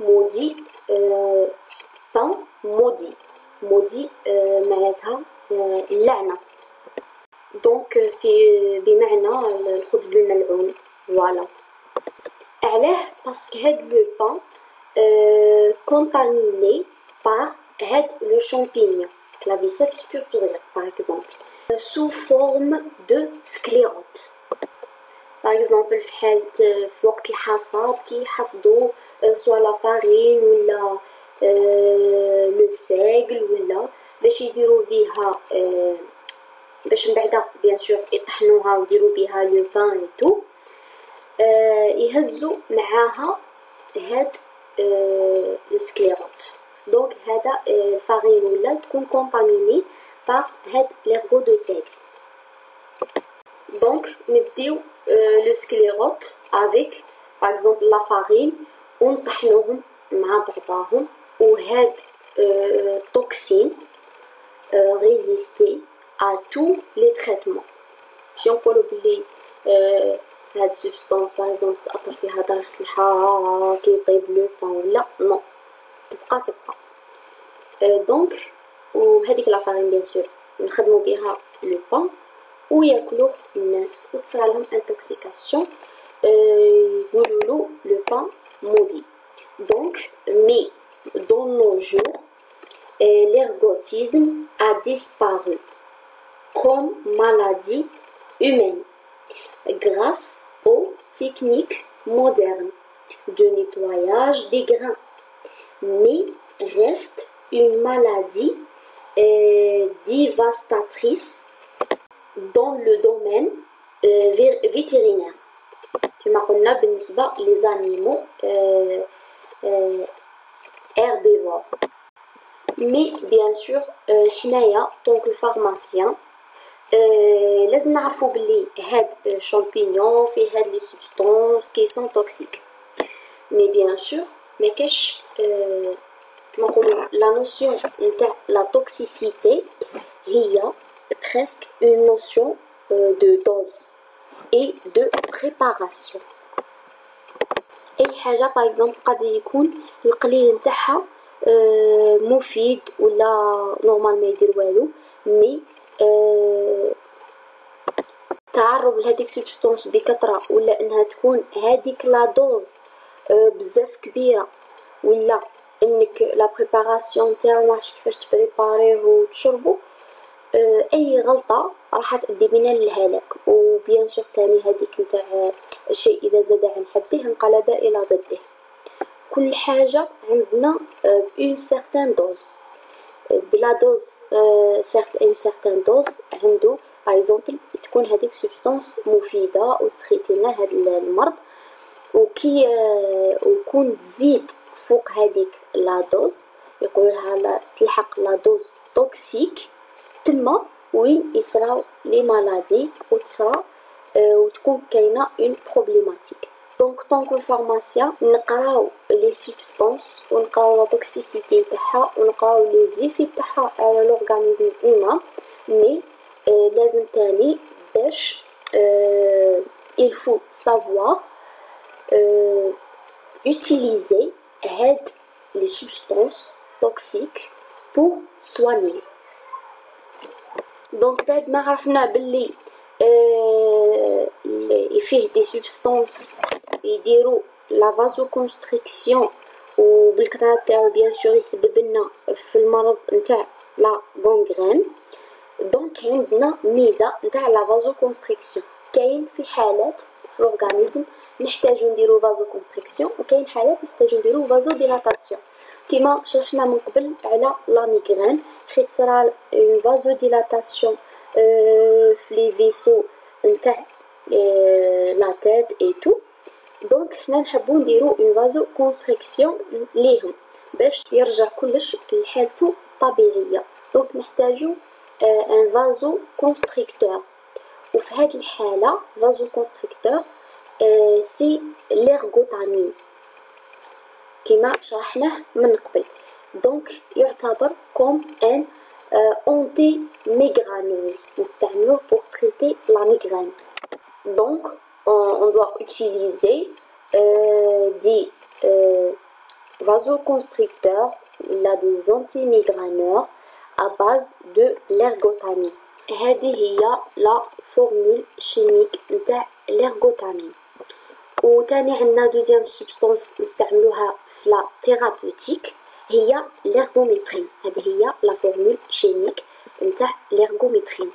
Maudit, pain maudit. Maudit معناتها اللعنة. دونك في بمعنى الخبز الملعون. فوالا. علاه باسكو هاد لو بان contaminé par le champignon Claviceps purpurea par exemple sous forme de sclérote. par exemple في حالة في وقت الحصاد كي يحصدوا سوا لا فارين ولا لو سيغل ولا باش يديروا بيها باش من بعدا بيان سور يطحنوها ويديروا بيها لو بان اي تو يهزوا معاها هاد لو سكليروت. دونك هذا الفارين ولا تكون كونطاميني بار هاد ليرغو دو سيغل. دونك نديو لو سكليروت افيك باغ اكزومبل لا فارين ونطحنوهم مع بعضاهم وهاد توكسين ريزيستي à tous les traitements. ماشي نقولوا بلي هاد سبستانس باغ اكزومبل تأثر فيها درجة الحرارة كي يطيب لو بان ولا نو تبقى دونك وهذيك لا فارين بيان سور نخدمو بها لو بان وياكلوه الناس وتصرالهم انتوكسيكاسيون يقولولو لو بان مودي. دونك مي dans nos jours l'ergotisme a disparu comme maladie humaine grâce aux techniques modernes de nettoyage des grains, mais reste une maladie dévastatrice dans le domaine vétérinaire. كما قلنا بالنسبة les animaux herbivores. Mais bien sûr حنايا tant que pharmacien لازم نعرفوا بلي هاد الشامبينيون فيه هاد لي سبستانس كي سون توكسيك. مي بيان سور ما كاش كما نقولوا لا نوسيون نتاع لا توكسيسيتي هي presque une notion de dose et de préparation. اي حاجه باغ اكزومبل قد يكون القليل نتاعها مفيد ولا نورمال ما يدير والو مي تعرض لهذيك سبستانس بكثره ولا انها تكون هذيك لا دوز بزاف كبيره ولا انك لا بريباراسيون تاعو ماعرفتش كيفاش تبريباريه وتشربو اي غلطه راح تؤدي بنا للهلاك. وبيان سور تاني هذيك نتاع الشيء اذا زاد عن حده انقلب الى ضده. كل حاجه عندنا اون سيغتان دوز بلا دوز اون سيغتان دوز عنده باغ اكزومبل تكون هذيك سبستانس مفيده وتخيتينا هذا المرض وكي وكون تزيد فوق هذيك لا دوز يقولها تلحق لا دوز توكسيك تما وين يصراو لي مالادي وتصرا وتكون كاينه اون بروبليماتيك. دونك طونكو فارماسيان نقراو لي سبستانس ونقراو لا توكسيسيتي تاعها ونقراو لي زيفي تاعها على لورغانيزم هيومان mais لازم تاني باش il faut savoir utiliser les substances toxiques pour soigner. Donc بعد ما عرفنا باللي فيه des substances يديروا la vasoconstriction وبالكثرة تاعو بيان سور يسبب لنا في المرض نتاع لا غونغرين. دونك عندنا ميزة نتاع لا فازوكونستريكسيون. كاين في حالات في الاورغانيزم نحتاجو نديرو فازوكونستريكسيون وكاين حالات نحتاجو نديرو فازو ديلاتاسيون. كيما شرحنا من قبل على لا ميغرين خيت صرا اون فازو ديلاتاسيون في لي فيسو نتاع لا تيت اي تو. دونك حنا نحبو نديرو اون فازو كونستريكسيون ليهم باش يرجع كلش لحالته الطبيعيه. دونك نحتاجو ان فازو كونستريكتور. وفي هذه الحاله فازو كونستريكتور سي ليرغوتامين كما شرحناه من قبل. دونك يعتبر كوم ان انتي ميغرانوز نستعملوه pour traiter la migraine. Donc on doit utiliser des vasoconstricteurs, des antimigraineurs à base de l'ergotamine. هذه هي la formule chimique نتاع l'ergotamine. وتاني عندنا دوزيام سبستانس نستعملوها في لا ثيرابوتيك هي l'ergométrine. هذه هي la formule chimique نتاع l'ergométrine.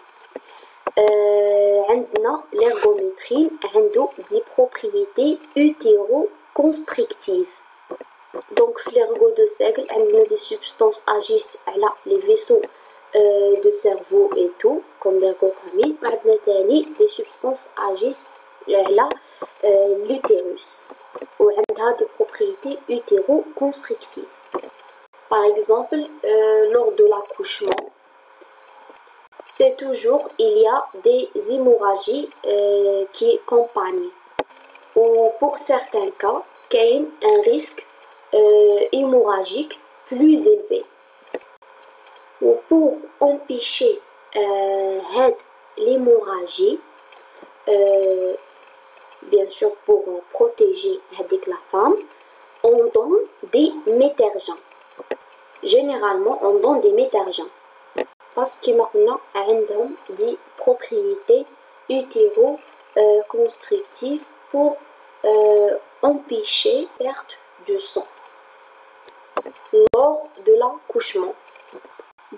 عندنا l'ergométrine عنده دي بروبريتي utéroconstrictives. Donc في l'ergot de seigle عندنا des substances agissent على les vaisseaux de cerveau et tout comme l'ergotamine. وعندنا تاني des substances agissent على l'utérus وعندها des propriétés utéroconstrictives. Par exemple, lors de l'accouchement, c'est toujours il y a des hémorragies qui accompagnent. Ou pour certains cas, il y a un risque hémorragique plus élevé. Ou pour empêcher l'hémorragie, bien sûr pour protéger la femme, on donne des métergents. Généralement, on donne des métergents parce qu'ils ont des propriétés utéroconstrictives pour empêcher perte de sang lors de l'accouchement.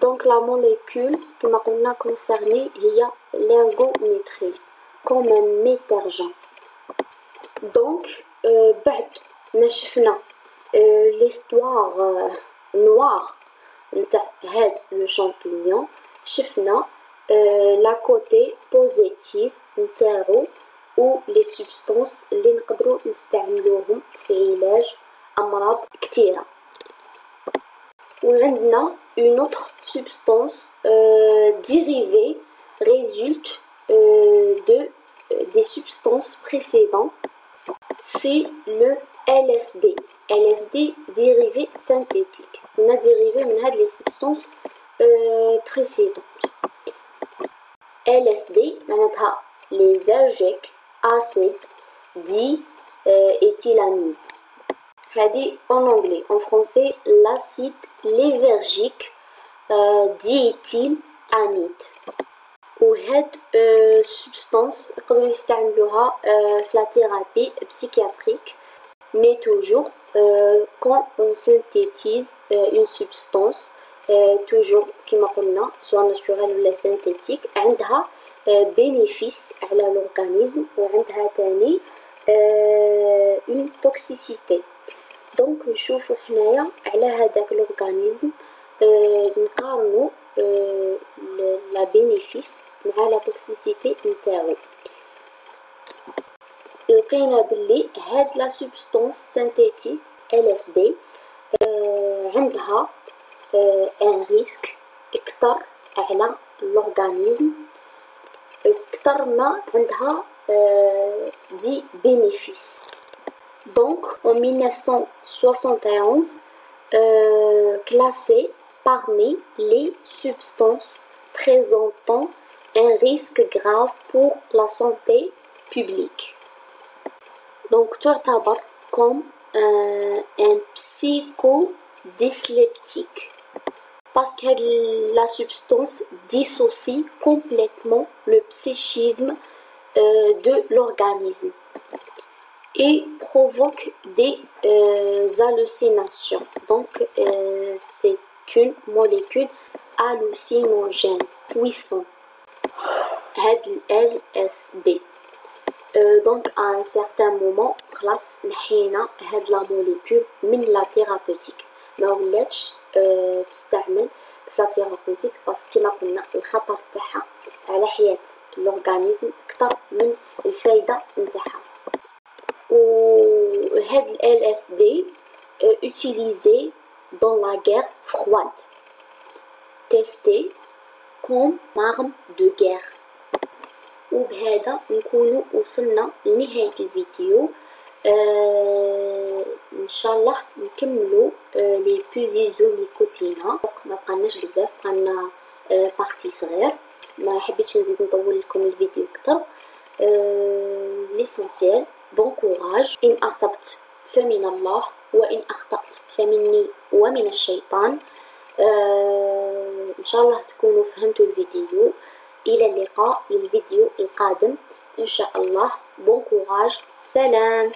Donc la molécule qui m'a concernée il y a l'ergométrine comme un métergent. Donc بعد ما شفنا l'histoire noire نتاع هاد لو شامبينيون شفنا لا كوتي بوزيتيف نتاعو و لي سبستانس اللي نقدروا نستعملوهم في علاج امراض كثيره. وعندنا une autre substance dérivée résulte des substances précédentes, c'est le LSD. LSD dérivé synthétique. On a dérivé de les substances précédentes. LSD, les ergiques acide diéthylamide. En anglais, en français, l'acide lysergique diéthylamide. وهاد substance نقدروا نستعملوها في la thérapie psychiatrique, mais toujours quand on synthétise une substance toujours كما قلنا soit naturelle ولا synthétique عندها bénéfice على l'organisme وعندها تاني une toxicité. دونك نشوفو حنايا على هذاك l'organisme نقارنو la bénéfice مع la toxicité نتاعو. لقينا بلي هاد لا سبستانس سينثيتيك LSD عندها ان ريسك اكثر على l'organisme اكثر ما عندها دي bénéfice. Donc en 1971 classée parmi les substances présentant un risque grave pour la santé publique. Donc تعتبر comme un psychodysleptique parce que la substance dissocie complètement le psychisme de l'organisme et provoque des hallucinations. Donc c'est une molécule hallucinogène puissante. LSD. Donc à un certain moment خلاص نحينا هاد لا موليكول من لا ثيرابوتيك ما ولاتش تستعمل في لا ثيرابوتيك باسكو كيما قلنا الخطر تاعها على حياة لورغانيزم اكثر من الفايدة نتاعها. وهاد ال LSD utilisé dans la guerre froide, testé comme arme de guerre. وبهذا نكونوا وصلنا لنهاية الفيديو. ان شاء الله نكملوا لي بوزيزو لي كوتينا ما بقالناش بزاف بقالنا بارتي صغير ما حبيتش نزيد نطول لكم الفيديو اكثر. ليسونسيال بون كوراج ان اصبت فمن الله وان اخطأت فمني ومن الشيطان. ان شاء الله تكونوا فهمتوا الفيديو. إلى اللقاء للفيديو القادم إن شاء الله. بون كوراج. سلام.